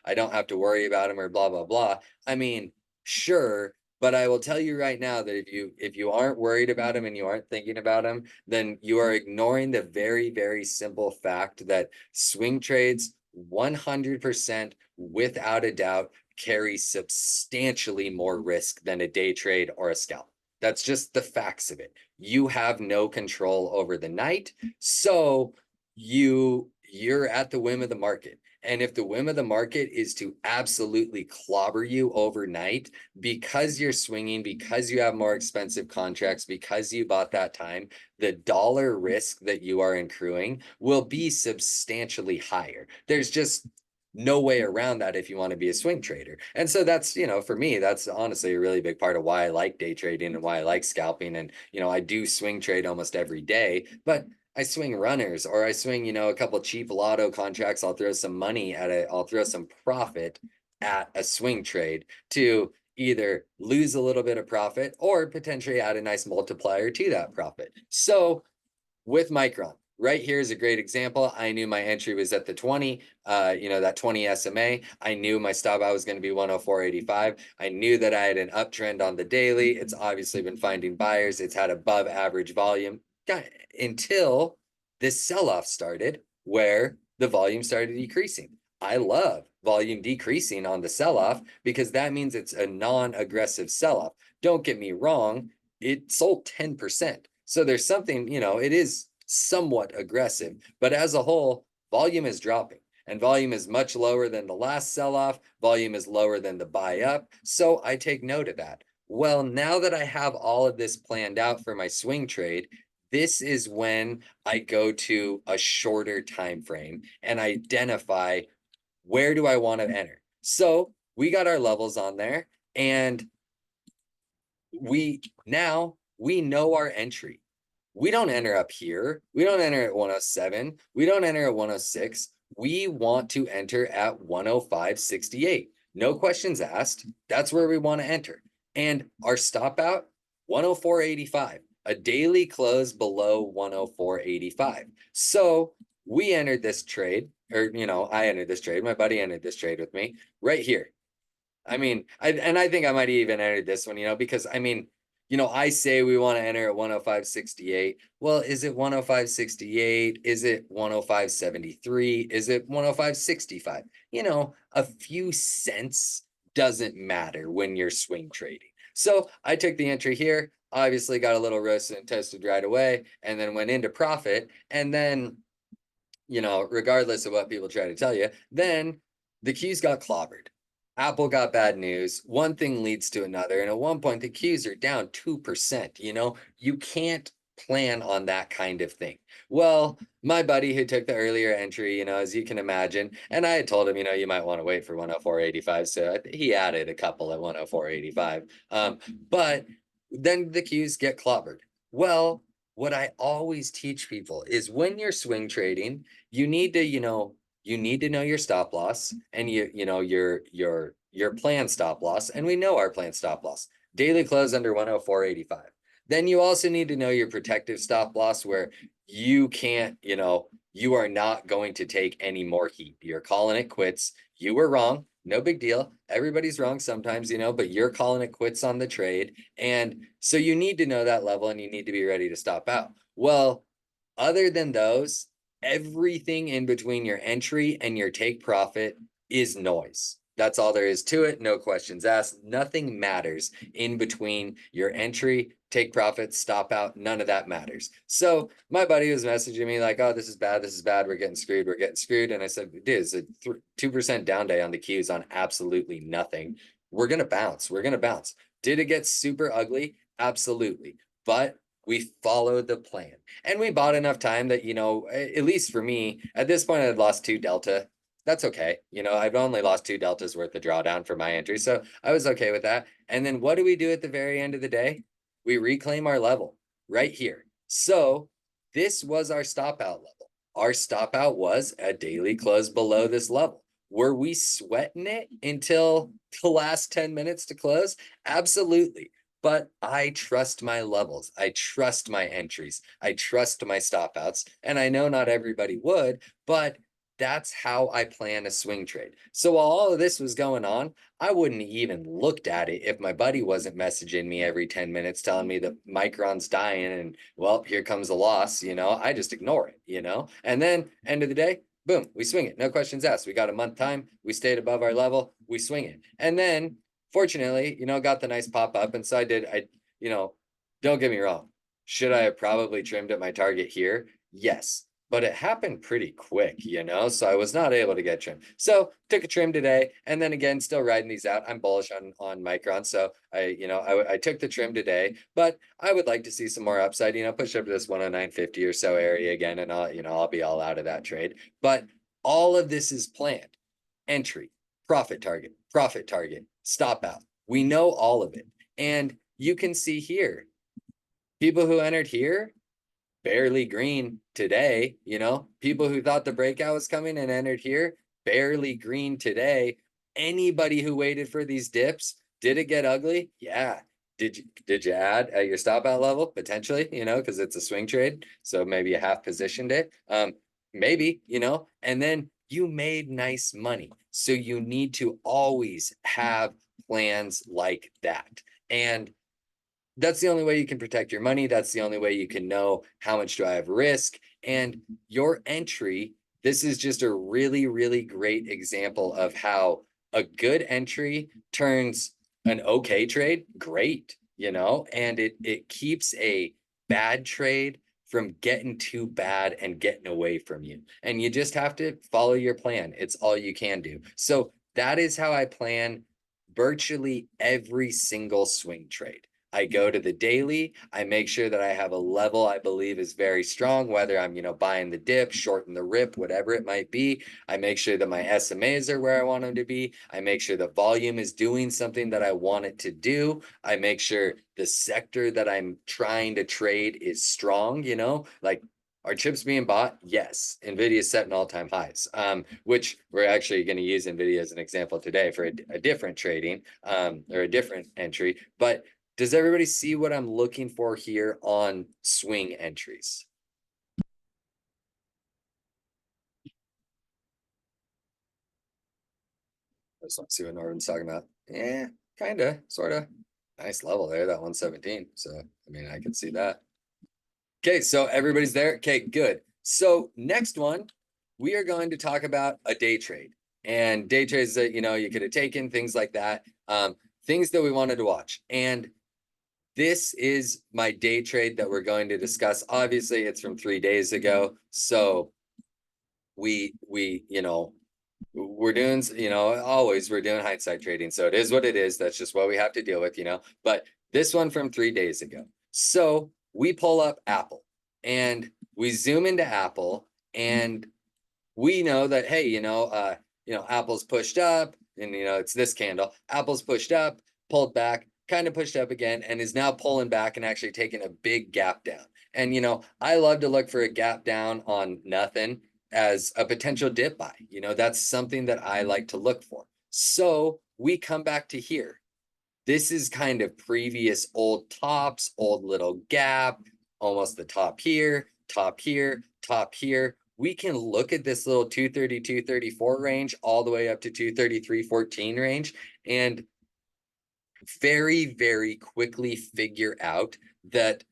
Speaker 1: I don't have to worry about them, or blah blah blah. I mean, sure, but I will tell you right now that if you aren't worried about them and you aren't thinking about them, then you are ignoring the very, very simple fact that swing trades 100% without a doubt carry substantially more risk than a day trade or a scalp. That's just the facts of it. You have no control over the night, so you're at the whim of the market. And if the whim of the market is to absolutely clobber you overnight because you're swinging, because you have more expensive contracts, because you bought that time, the dollar risk that you are accruing will be substantially higher. There's just no way around that if you want to be a swing trader. And so that's, for me, that's honestly a really big part of why I like day trading and why I like scalping. And, I do swing trade almost every day, but I swing runners, or I swing, a couple cheap lotto contracts. I'll throw some money at it. I'll throw some profit at a swing trade to either lose a little bit of profit or potentially add a nice multiplier to that profit. So with Micron, right here is a great example. I knew my entry was at the 20, that 20 SMA. I knew my stop out was going to be 104.85. I knew that I had an uptrend on the daily. It's obviously been finding buyers. It's had above average volume until this sell-off started, where the volume started decreasing. I love volume decreasing on the sell-off because that means it's a non-aggressive sell-off. Don't get me wrong, it sold 10%. So there's something, it is somewhat aggressive, but as a whole, volume is dropping, and volume is much lower than the last sell-off. Volume is lower than the buy up. So I take note of that. Well, now that I have all of this planned out for my swing trade, this is when I go to a shorter time frame and identify where do I want to enter. So we got our levels on there, and we know our entry. We don't enter up here. We don't enter at 107. We don't enter at 106. We want to enter at 105.68. No questions asked. That's where we want to enter. And our stop out, 104.85, a daily close below 104.85. So we entered this trade, or, I entered this trade. My buddy entered this trade with me right here. I mean, I think I might even enter this one, because I mean, I say we want to enter at 105.68. Well, is it 105.68? Is it 105.73? Is it 105.65? A few cents doesn't matter when you're swing trading. So I took the entry here, obviously got a little roasted and toasted right away, and then went into profit. And then, regardless of what people try to tell you, then the Qs got clobbered. Apple got bad news. One thing leads to another. And at one point, the Qs are down 2%. You can't plan on that kind of thing. Well, my buddy who took the earlier entry, as you can imagine, and I had told him, you might want to wait for 104.85. So he added a couple at 104.85. But then the Qs get clobbered. Well, what I always teach people is when you're swing trading, you need to, you need to know your stop loss and you know your planned stop loss, and we know our planned stop loss. Daily close under 104.85. Then you also need to know your protective stop loss where you can't, you know, you are not going to take any more heat. You're calling it quits. You were wrong. No big deal. Everybody's wrong sometimes, you know, but you're calling it quits on the trade. And so you need to know that level and you need to be ready to stop out. Well, other than those, everything in between your entry and your take profit is noise. That's all there is to it. No questions asked. Nothing matters in between your entry, take profit, stop out. None of that matters. So my buddy was messaging me like, oh, this is bad. This is bad. We're getting screwed. We're getting screwed. And I said, dude, it's a 2% down day on the Qs on absolutely nothing. We're going to bounce. We're going to bounce. Did it get super ugly? Absolutely. But we followed the plan and we bought enough time that, you know, at least for me, at this point, I had lost 2 delta. That's okay. You know, I've only lost 2 deltas worth of drawdown for my entry. So I was okay with that. And then what do we do at the very end of the day? We reclaim our level right here. So this was our stop out level. Our stop out was a daily close below this level. Were we sweating it until the last 10 minutes to close? Absolutely. But I trust my levels. I trust my entries. I trust my stop outs. And I know not everybody would, but that's how I plan a swing trade. So while all of this was going on, I wouldn't even looked at it if my buddy wasn't messaging me every 10 minutes telling me that Micron's dying and well, here comes a loss, you know, I just ignore it, you know? And then end of the day, boom, we swing it. No questions asked. We got a month time. We stayed above our level. We swing it. And then fortunately, you know, got the nice pop up. And so you know, don't get me wrong. Should I have probably trimmed at my target here? Yes, but it happened pretty quick, you know, so I was not able to get trimmed. So took a trim today, and then again, still riding these out. I'm bullish on Micron, so I took the trim today, but I would like to see some more upside. You know, push up to this 109.50 or so area again, and I'll be all out of that trade. But all of this is planned. Entry, profit target, stop out. We know all of it. And you can see here, people who entered here, barely green today, you know, people who thought the breakout was coming and entered here, barely green today. Anybody who waited for these dips, did it get ugly? Yeah. Did you add at your stop out level? Potentially, you know, because it's a swing trade. So maybe you half positioned it. Maybe, you know, and then you made nice money. So you need to always have plans like that. And that's the only way you can protect your money. That's the only way you can know how much do I have risk. And your entry, this is just a really, really great example of how a good entry turns an okay trade great, you know, and it keeps a bad trade from getting too bad and getting away from you. And you just have to follow your plan. It's all you can do. So that is how I plan virtually every single swing trade. I go to the daily. I make sure that I have a level I believe is very strong, whether I'm, you know, buying the dip, shorting the rip, whatever it might be. I make sure that my SMAs are where I want them to be. I make sure the volume is doing something that I want it to do. I make sure the sector that I'm trying to trade is strong, you know, like are chips being bought? Yes. NVIDIA is setting all-time highs, which we're actually going to use NVIDIA as an example today for a different trading or a different entry. But does everybody see what I'm looking for here on swing entries? I just want to see what Norman's talking about. Yeah, kind of, sort of. Nice level there, that 117. So, I mean, I can see that. Okay, so everybody's there. Okay, good. So next one, we are going to talk about a day trade. And day trades that, you know, you could have taken, things like that. Things that we wanted to watch. And this is my day trade that we're going to discuss. Obviously, it's from 3 days ago. So we you know, we're doing, you know, always we're doing hindsight trading. So it is what it is. That's just what we have to deal with, you know. But this one from 3 days ago. So we pull up Apple and we zoom into Apple and we know that, hey, Apple's pushed up and, you know, it's this candle. Apple's pushed up, pulled back, kind of pushed up again, and is now pulling back and actually taking a big gap down. And, you know, I love to look for a gap down on nothing. as a potential dip buy. You know, that's something that I like to look for. So we come back to here. This is kind of previous old tops, old little gap, almost the top here, top here, top here. We can look at this little 230, 234 range all the way up to 233.14 range and very, very quickly figure out that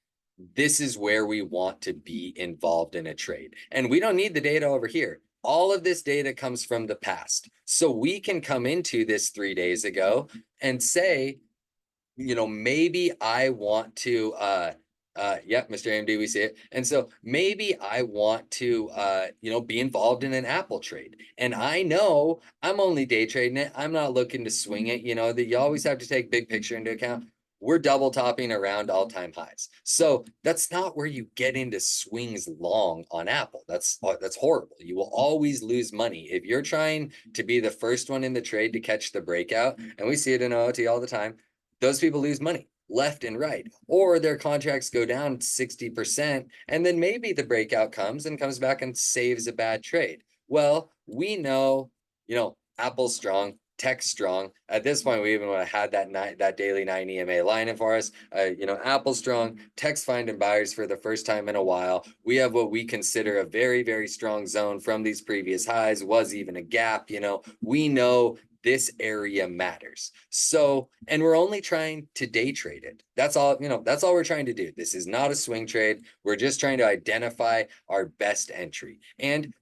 Speaker 1: this is where we want to be involved in a trade. And we don't need the data over here. All of this data comes from the past. So we can come into this 3 days ago and say, you know, maybe I want to yep, Mr. AMD, we see it. And so maybe I want to you know, be involved in an Apple trade. And I know I'm only day trading it. I'm not looking to swing it, you know, that you always have to take big picture into account. We're double topping around all-time highs. So that's not where you get into swings long on Apple. That's horrible. You will always lose money. If you're trying to be the first one in the trade to catch the breakout, and we see it in OOT all the time, those people lose money left and right, or their contracts go down 60%, and then maybe the breakout comes and comes back and saves a bad trade. Well, we know, you know, Apple's strong, Tech's strong. At this point, we even would have had that daily 9 EMA line in for us. You know, Apple's strong, Tech's finding buyers for the first time in a while. We have what we consider a very, very strong zone from these previous highs, was even a gap. You know, we know this area matters. So, and we're only trying to day trade it. That's all, you know, that's all we're trying to do. This is not a swing trade. We're just trying to identify our best entry. And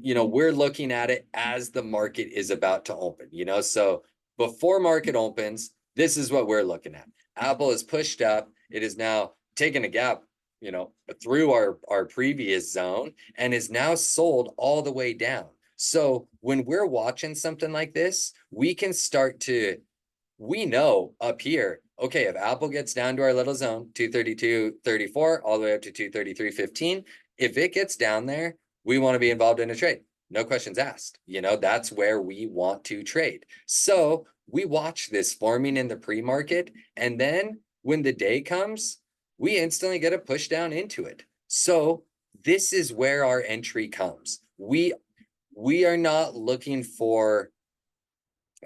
Speaker 1: you know, we're looking at it as the market is about to open, you know. So before market opens, this is what we're looking at. Apple is pushed up. It is now taken a gap, you know, through our previous zone and is now sold all the way down. So when we're watching something like this, we can start to, we know up here, okay, if Apple gets down to our little zone, 232.34 all the way up to 233.15, if it gets down there, we want to be involved in a trade. No questions asked. You know, that's where we want to trade. So we watch this forming in the pre-market, and then when the day comes, we instantly get a push down into it. So this is where our entry comes. We are not looking for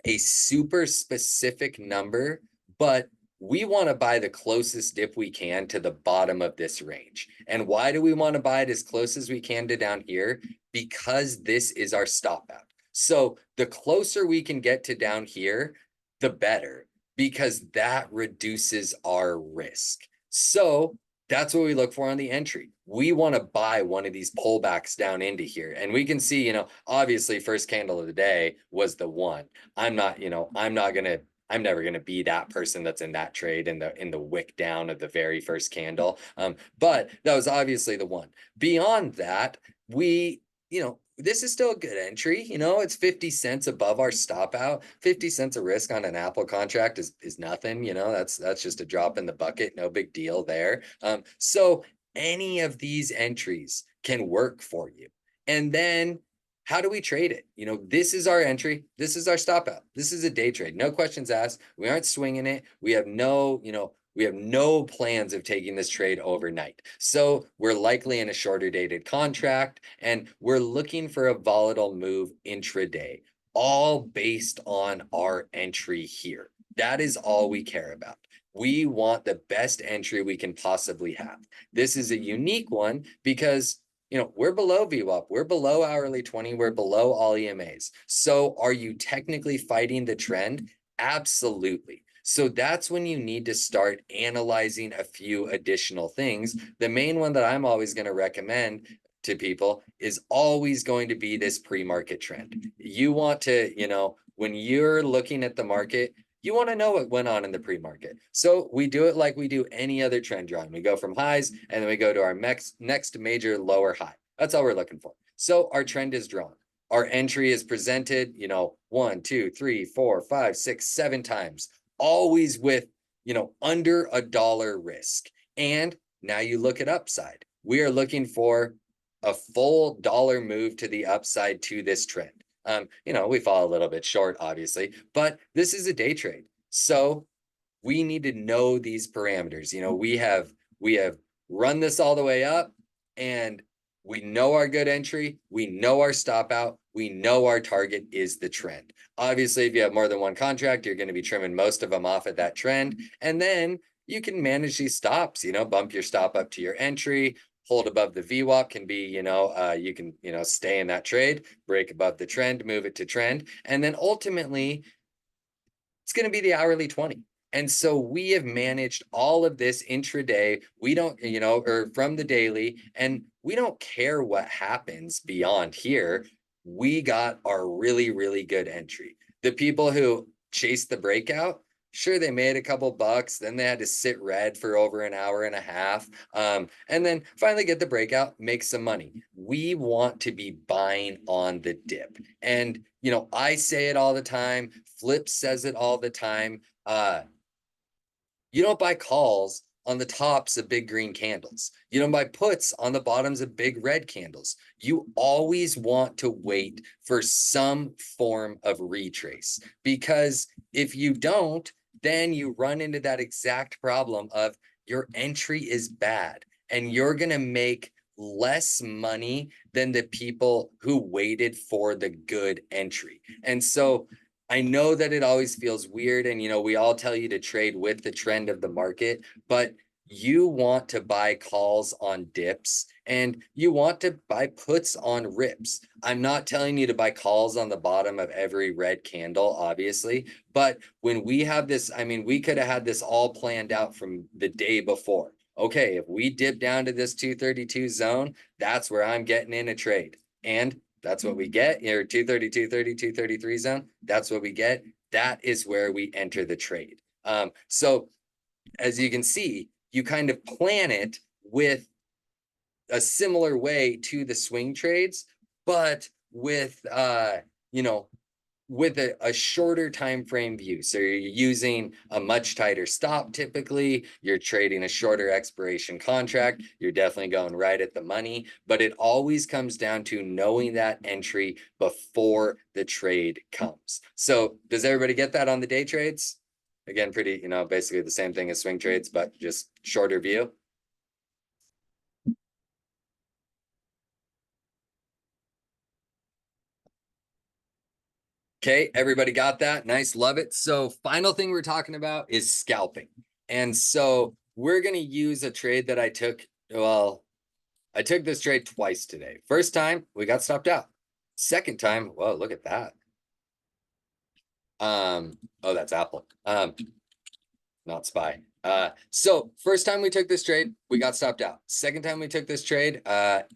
Speaker 1: a super specific number, but we want to buy the closest dip we can to the bottom of this range. And why do we want to buy it as close as we can to down here? Because this is our stop out. So the closer we can get to down here, the better, because that reduces our risk. So that's what we look for on the entry. We want to buy one of these pullbacks down into here. And we can see, you know, obviously first candle of the day was the one. I'm not, you know, I'm never gonna be that person that's in that trade in the wick down of the very first candle. But that was obviously the one. Beyond that, we, you know, this is still a good entry. You know, it's 50 cents above our stop out. 50 cents of risk on an Apple contract is nothing. You know, that's just a drop in the bucket. No big deal there. So any of these entries can work for you. And then how do we trade it? You know, this is our entry. This is our stop out. This is a day trade. No questions asked. We aren't swinging it. We have no, you know, we have no plans of taking this trade overnight. So we're likely in a shorter dated contract, and we're looking for a volatile move intraday, all based on our entry here. That is all we care about. We want the best entry we can possibly have. This is a unique one because, you know, we're below VWAP, we're below hourly 20, we're below all EMAs. So are you technically fighting the trend? Absolutely. So that's when you need to start analyzing a few additional things. The main one that I'm always going to recommend to people is always going to be this pre-market trend. You want to, you know, when you're looking at the market, you want to know what went on in the pre-market. So we do it like we do any other trend drawing. We go from highs and then we go to our next major lower high. That's all we're looking for. So our trend is drawn. Our entry is presented, you know, 1, 2, 3, 4, 5, 6, 7 times, always with, you know, under $1 risk. And now you look at upside. We are looking for a full dollar move to the upside to this trend. You know, we fall a little bit short, obviously, but this is a day trade. So we need to know these parameters. You know, we have run this all the way up, and We know our good entry, we know our stop out, we know our target is the trend. Obviously, if you have more than one contract, you're going to be trimming most of them off at that trend. And then you can manage these stops, bump your stop up to your entry, hold above the VWAP can be, you can, stay in that trade, break above the trend, move it to trend. And then ultimately, it's going to be the hourly 20. And so we have managed all of this intraday. We don't, or from the daily, and we don't care what happens beyond here. We got our really, really good entry. The people who chased the breakout, sure, they made a couple bucks. Then they had to sit red for over an hour and a half. And then finally get the breakout, make some money. We want to be buying on the dip. And, I say it all the time. Flip says it all the time. You don't buy calls on the tops of big green candles. You don't buy puts on the bottoms of big red candles. You always want to wait for some form of retrace, because if you don't, then you run into that exact problem of your entry is bad and you're going to make less money than the people who waited for the good entry. And so I know that it always feels weird, and we all tell you to trade with the trend of the market, but you want to buy calls on dips and you want to buy puts on rips. I'm not telling you to buy calls on the bottom of every red candle, obviously, but when we have this, we could have had this all planned out from the day before. Okay, if we dip down to this 232 zone, that's where I'm getting in a trade. And that's what we get. Your 230, 230, 233 zone. That's what we get. That is where we enter the trade. So as you can see, you kind of plan it with a similar way to the swing trades, but with with a shorter time frame view. So you're using a much tighter stop. Typically, you're trading a shorter expiration contract. You're definitely going right at the money, but it always comes down to knowing that entry before the trade comes. So does everybody get that on the day trades? Again, pretty, basically the same thing as swing trades, but just shorter view. Okay, everybody got that? Nice, love it. So final thing we're talking about is scalping. And so we're going to use a trade that I took. Well, I took this trade twice today. First time, we got stopped out. Second time, whoa, look at that. Oh, that's Apple. Not SPY. So first time we took this trade, we got stopped out. Second time we took this trade,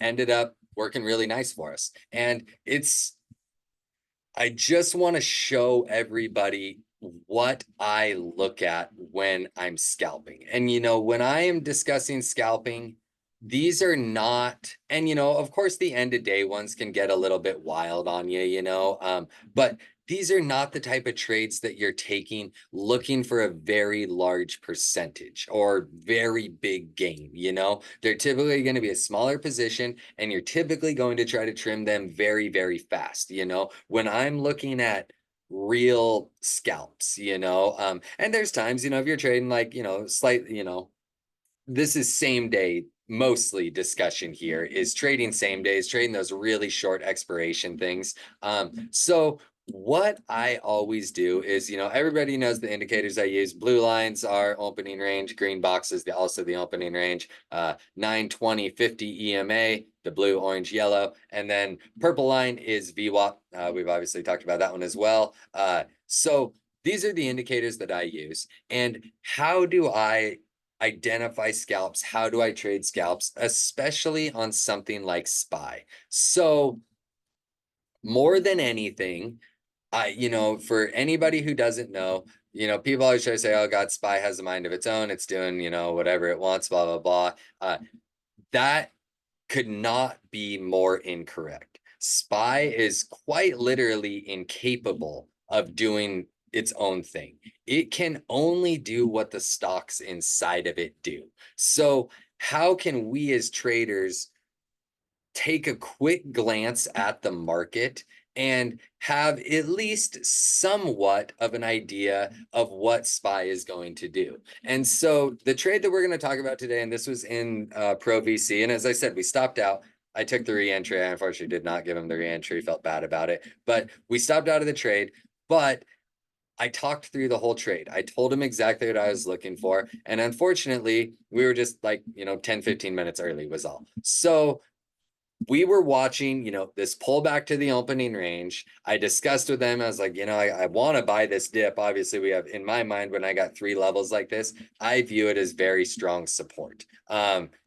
Speaker 1: ended up working really nice for us. And I just want to show everybody what I look at when I'm scalping. And, when I am discussing scalping, these are not, and, of course, the end of day ones can get a little bit wild on you, but these are not the type of trades that you're taking looking for a very large percentage or very big gain. They're typically going to be a smaller position and you're typically going to try to trim them very, very fast. When I'm looking at real scalps, and there's times, if you're trading like, slightly, this is same day mostly discussion here is trading same days, trading those really short expiration things. So what I always do is, everybody knows the indicators I use. Blue lines are opening range, green boxes, also the opening range, 9, 20, 50 EMA, the blue, orange, yellow, and then purple line is VWAP. We've obviously talked about that one as well. So these are the indicators that I use. And how do I identify scalps? How do I trade scalps, especially on something like SPY? So more than anything, for anybody who doesn't know, people always try to say, oh God, SPY has a mind of its own. It's doing, whatever it wants, blah, blah, blah. That could not be more incorrect. SPY is quite literally incapable of doing its own thing. It can only do what the stocks inside of it do. So how can we as traders take a quick glance at the market and have at least somewhat of an idea of what SPY is going to do? And so the trade that we're going to talk about today, and this was in Pro VC, and as I said, we stopped out. I took the re-entry. I unfortunately did not give him the re-entry, felt bad about it, but we stopped out of the trade. But I talked through the whole trade. I told him exactly what I was looking for. And unfortunately, we were just like, 10, 15 minutes early was all. So we were watching, this pullback to the opening range. I discussed with them. I was like, I want to buy this dip. Obviously, we have in my mind, when I got three levels like this, I view it as very strong support.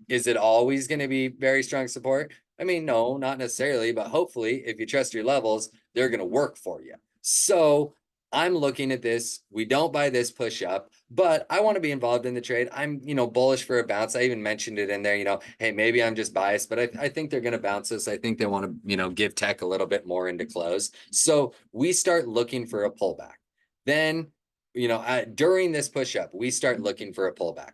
Speaker 1: Is it always going to be very strong support? I mean, no, not necessarily, but hopefully, if you trust your levels, they're going to work for you. So I'm looking at this. We don't buy this push up, but I want to be involved in the trade. I'm, bullish for a bounce. I even mentioned it in there, hey, maybe I'm just biased, but I think they're going to bounce this. I think they want to, give tech a little bit more into close. So we start looking for a pullback. Then, during this push up, we start looking for a pullback.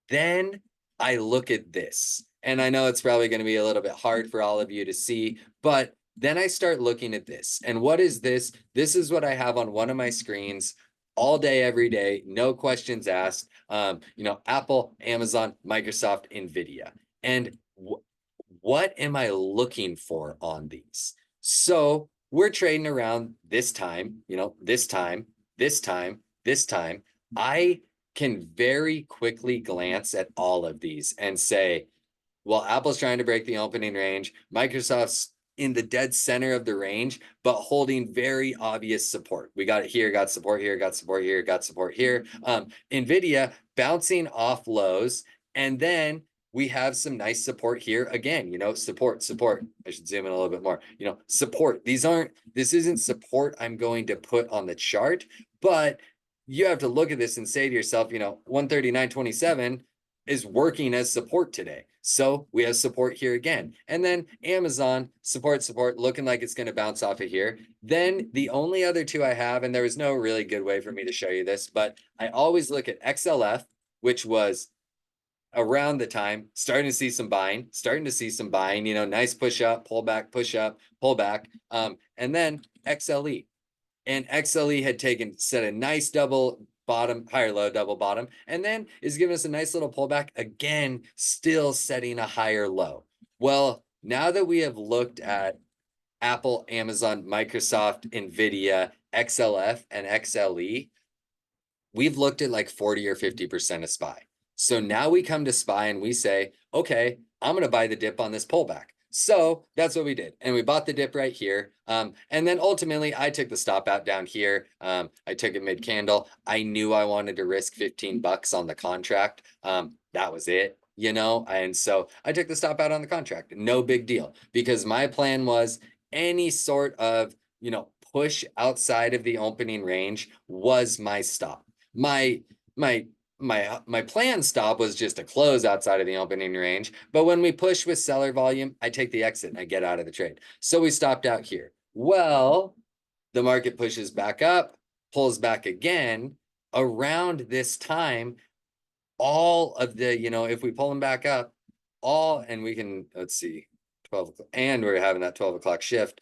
Speaker 1: Then I look at this, and I know it's probably going to be a little bit hard for all of you to see, but then I start looking at this. And what is this? This is what I have on one of my screens all day, every day, no questions asked. Apple, Amazon, Microsoft, Nvidia. And what am I looking for on these? So we're trading around this time, this time, this time, this time. I can very quickly glance at all of these and say, well, Apple's trying to break the opening range. Microsoft's in the dead center of the range, but holding very obvious support. We got it here, got support here, got support here, got support here. Nvidia bouncing off lows, and then we have some nice support here again. Support. I should zoom in a little bit more. Support. This isn't support I'm going to put on the chart, but you have to look at this and say to yourself, 139.27 is working as support today. So we have support here again. And then Amazon, support, looking like it's going to bounce off of here. Then the only other two I have, and there was no really good way for me to show you this, but I always look at XLF, which was around the time starting to see some buying, nice push up, pull back, push up, pull back. And then XLE. And XLE had set a nice double bottom, higher low, double bottom, and then is giving us a nice little pullback again, still setting a higher low. Well, now that we have looked at Apple, Amazon, Microsoft, Nvidia, XLF, and XLE, we've looked at like 40 or 50% of SPY. So now we come to SPY and we say, okay, I'm going to buy the dip on this pullback. So that's what we did. And we bought the dip right here. And then ultimately I took the stop out down here. I took it mid candle. I knew I wanted to risk 15 bucks on the contract. That was it, and so I took the stop out on the contract. No big deal, because my plan was any sort of, push outside of the opening range was my stop. My plan stop was just a close outside of the opening range. But when we push with seller volume, I take the exit and I get out of the trade. So we stopped out here. Well, the market pushes back up, pulls back again. Around this time, all of the, if we pull them back up, and we can, let's see, 12 o'clock, and we're having that 12 o'clock shift.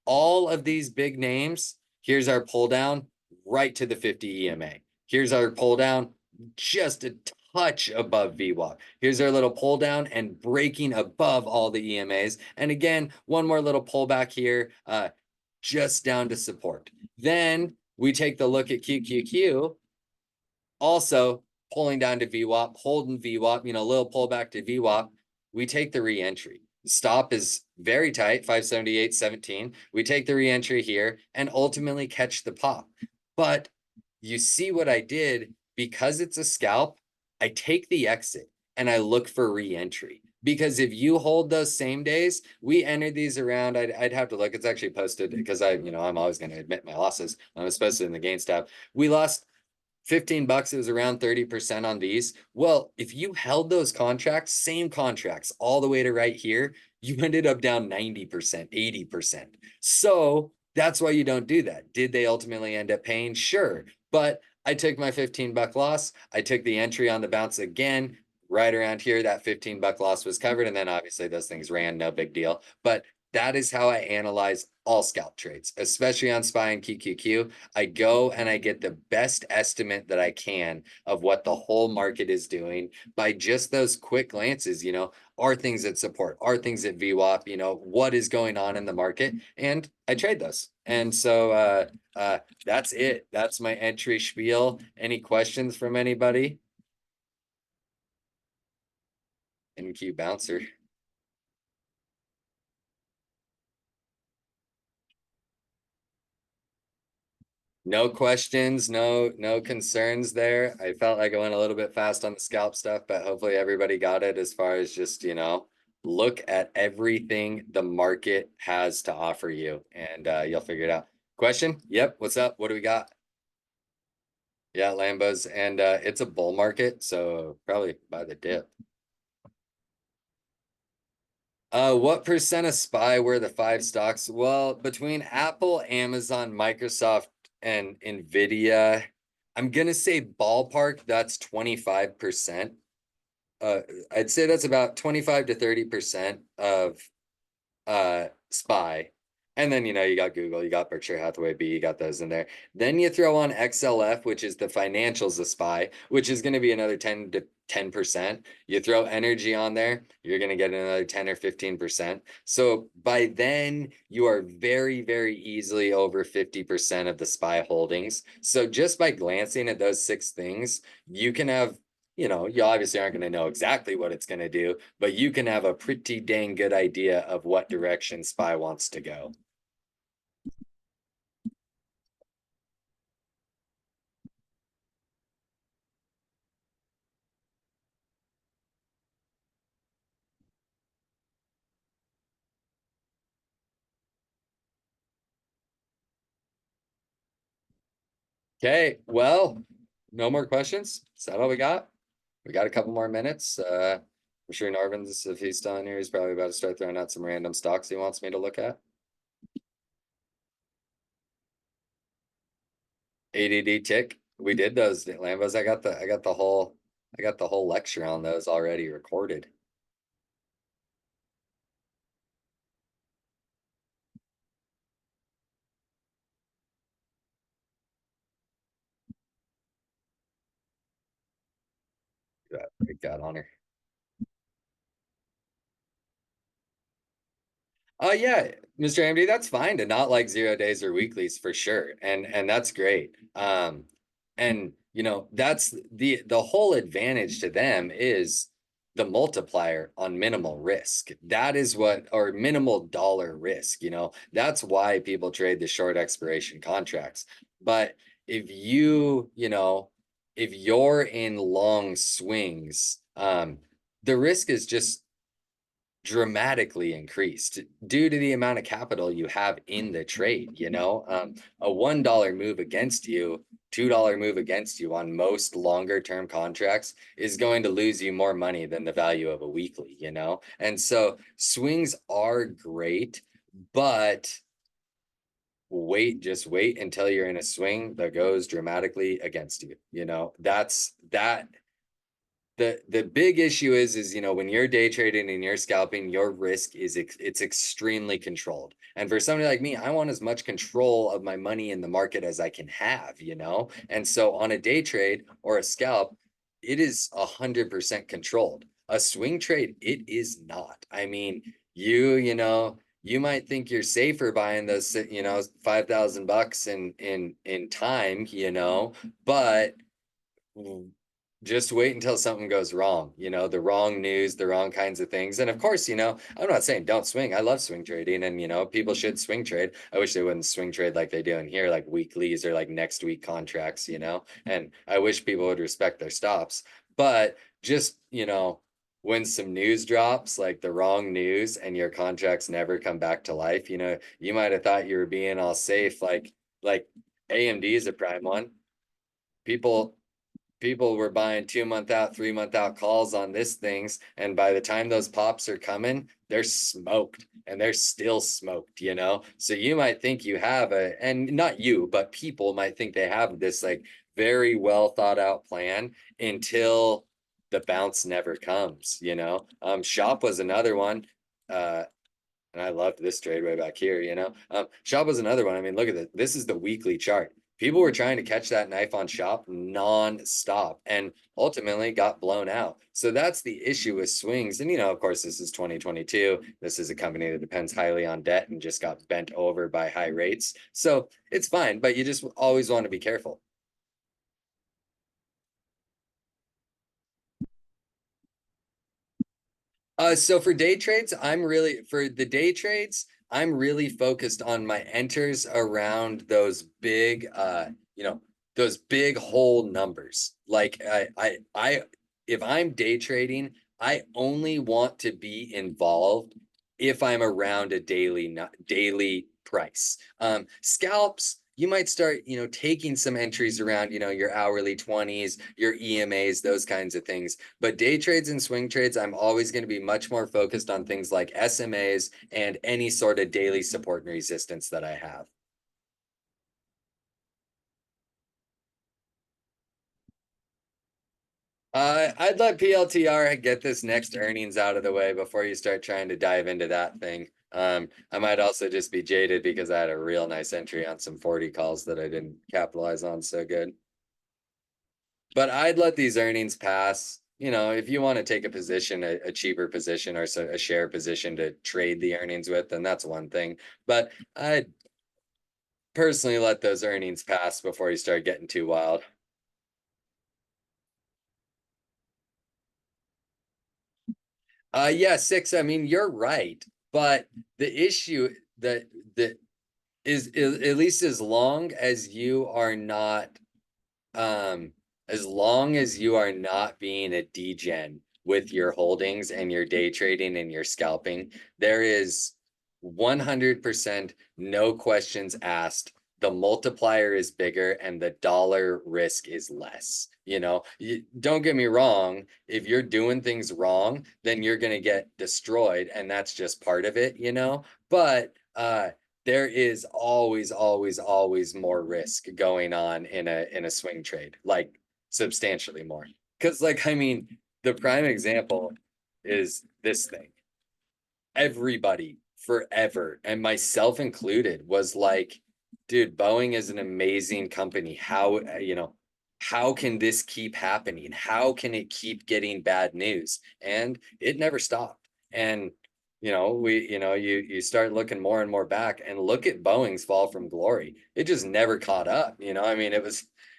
Speaker 1: All of these big names, here's our pull down right to the 50 EMA. Here's our pull down just a touch above VWAP. Here's our little pull down and breaking above all the EMAs. And again, one more little pullback here, just down to support. Then we take the look at QQQ, also pulling down to VWAP, holding VWAP, little pullback to VWAP. We take the re-entry. Stop is very tight, 578.17. We take the re-entry here and ultimately catch the pop. But you see what I did, because it's a scalp, I take the exit and I look for re-entry. Because if you hold those same days, we entered these around, I'd have to look, it's actually posted, because I'm always going to admit my losses. It's posted in the gains tab. We lost 15 bucks, it was around 30% on these. Well, if you held those contracts, same contracts, all the way to right here, you ended up down 90%, 80%. So that's why you don't do that. Did they ultimately end up paying? Sure. But I took my 15 buck loss. I took the entry on the bounce again, right around here. That 15 buck loss was covered. And then obviously those things ran, no big deal. But That is how I analyze all scalp trades, especially on SPY and QQQ. I go and I get the best estimate that I can of what the whole market is doing by just those quick glances, are things at support, are things at VWAP, what is going on in the market, and I trade those. And so that's it. That's my entry spiel. Any questions from anybody? NQ bouncer. No questions, no concerns there. I felt like I went a little bit fast on the scalp stuff, but hopefully everybody got it as far as just, look at everything the market has to offer you and you'll figure it out. Question? Yep, what's up? What do we got? Yeah, Lambos, and it's a bull market, so probably buy the dip. What percent of SPY were the 5 stocks? Well, between Apple, Amazon, Microsoft, and Nvidia, I'm gonna say ballpark, that's 25%. I'd say that's about 25 to 30% of SPY. And then, you got Google, you got Berkshire Hathaway B, you got those in there. Then you throw on XLF, which is the financials of SPY, which is going to be another 10 to 10%. You throw energy on there, you're going to get another 10 or 15%. So by then, you are very, very easily over 50% of the SPY holdings. So just by glancing at those 6 things, you can have you obviously aren't going to know exactly what it's going to do, but you can have a pretty dang good idea of what direction SPY wants to go. Okay, well, no more questions. Is that all we got? We got a couple more minutes. I'm sure Narvin's, if he's still in here, he's probably about to start throwing out some random stocks he wants me to look at. ADD tick. We did those Lambos. I got the whole lecture on those already recorded. Take that honor. Yeah, Mr. AMD, that's fine to not like 0 days or weeklies for sure. And that's great. And that's the whole advantage to them is the multiplier on minimal risk. That is what, or minimal dollar risk, that's why people trade the short expiration contracts. But if if you're in long swings, the risk is just dramatically increased due to the amount of capital you have in the trade. A $1 move against you, $2 move against you on most longer term contracts is going to lose you more money than the value of a weekly. And so swings are great, but just wait until you're in a swing that goes dramatically against you. That's that. The big issue is when you're day trading and you're scalping, your risk it's extremely controlled. And for somebody like me, I want as much control of my money in the market as I can have. And so on a day trade or a scalp, it is 100% controlled. A swing trade, it is not. I mean, you might think you're safer buying those 5,000 bucks in time, but just wait until something goes wrong, the wrong news, the wrong kinds of things. And of course, I'm not saying don't swing. I love swing trading and, people should swing trade. I wish they wouldn't swing trade like they do in here, like weeklies or like next week contracts, and I wish people would respect their stops. But just, when some news drops, like the wrong news and your contracts never come back to life, you might have thought you were being all safe, like AMD is a prime one. People were buying 2 month out, 3 month out calls on this things. And by the time those pops are coming, they're smoked and they're still smoked, So you might think you have and not you, but people might think they have this like very well thought out plan until the bounce never comes. Shop was another one. and I loved this trade way back here, you know. Shop was another one. I mean, look at this. This is the weekly chart. People were trying to catch that knife on Shop non-stop and ultimately got blown out. So that's the issue with swings. And, you know, of course, this is 2022. This is a company that depends highly on debt and just got bent over by high rates. So it's fine, but you just always want to be careful. So for day trades, I'm really focused on my enters around those big, you know, those big whole numbers. Like if I'm day trading, I only want to be involved if I'm around a daily price. Scalps, you might start, you know, taking some entries around, you know, your hourly 20s, your EMAs, those kinds of things. But day trades and swing trades, I'm always going to be much more focused on things like SMAs and any sort of daily support and resistance that I have. I'd let PLTR get this next earnings out of the way before you start trying to dive into that thing. I might also just be jaded because I had a real nice entry on some 40 calls that I didn't capitalize on so good. But I'd let these earnings pass. You know, if you want to take a position, a cheaper position or a share position to trade the earnings with, then that's one thing. But I'd personally let those earnings pass before you start getting too wild. Yeah, six. I mean, you're right, but the issue that that is at least as long as you are not um as long as you are not being a degen with your holdings and your day trading and your scalping, there is 100% no questions asked. The multiplier is bigger and the dollar risk is less. You know, don't get me wrong. If you're doing things wrong, then you're going to get destroyed. And that's just part of it, you know, but, there is always more risk going on in a swing trade, like substantially more. Because like I mean, the prime example is this thing. Everybody forever, and myself included, was like, dude, Boeing is an amazing company. How, you know, how can this keep happening? How can it keep getting bad news? And it never stopped. And you know, you start looking more and more back and look at Boeing's fall from glory. It just never caught up. You know, I mean,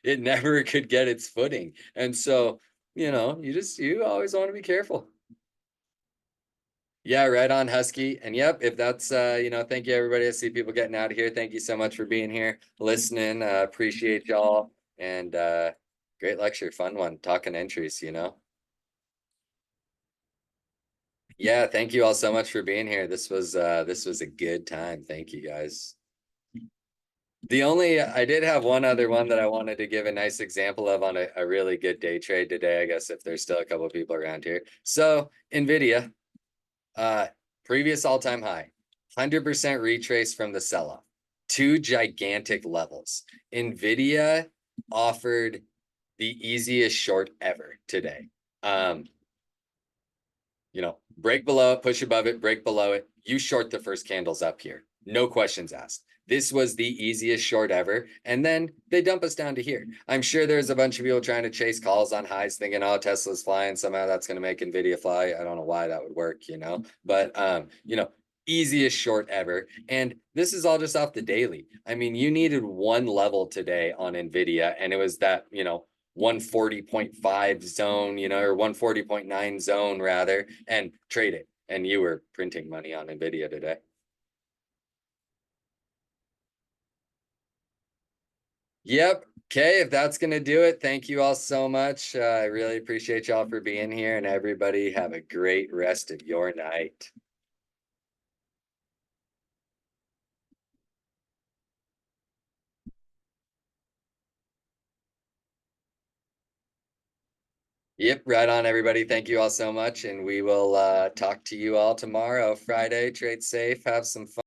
Speaker 1: it never could get its footing. And so, you know, you always want to be careful. Yeah, right on, Husky. And yep, if that's you know, thank you everybody. I see people getting out of here. Thank you so much for being here, listening. Appreciate y'all. And great lecture, fun one, talking entries, you know. Yeah, thank you all so much for being here. This was a good time. Thank you guys. I did have one other one that I wanted to give a nice example of on a really good day trade today, I guess, if there's still a couple of people around here. So Nvidia, uh, previous all-time high, 100% retrace from the sell-off, two gigantic levels. Nvidia offered the easiest short ever today. You know, break below it, push above it, break below it. You short the first candles up here. No questions asked. This was the easiest short ever. And then they dump us down to here. I'm sure there's a bunch of people trying to chase calls on highs, thinking, oh, Tesla's flying. Somehow that's going to make Nvidia fly. I don't know why that would work, you know, but, you know, easiest short ever. And this is all just off the daily. I mean, you needed one level today on Nvidia, and it was that, you know, 140.5 zone, you know, or 140.9 zone rather, and trade it. And you were printing money on Nvidia today. Yep. Okay, if that's going to do it, thank you all so much. I really appreciate y'all for being here, and everybody have a great rest of your night. Yep, right on, everybody. Thank you all so much, and we will talk to you all tomorrow, Friday. Trade safe, have some fun.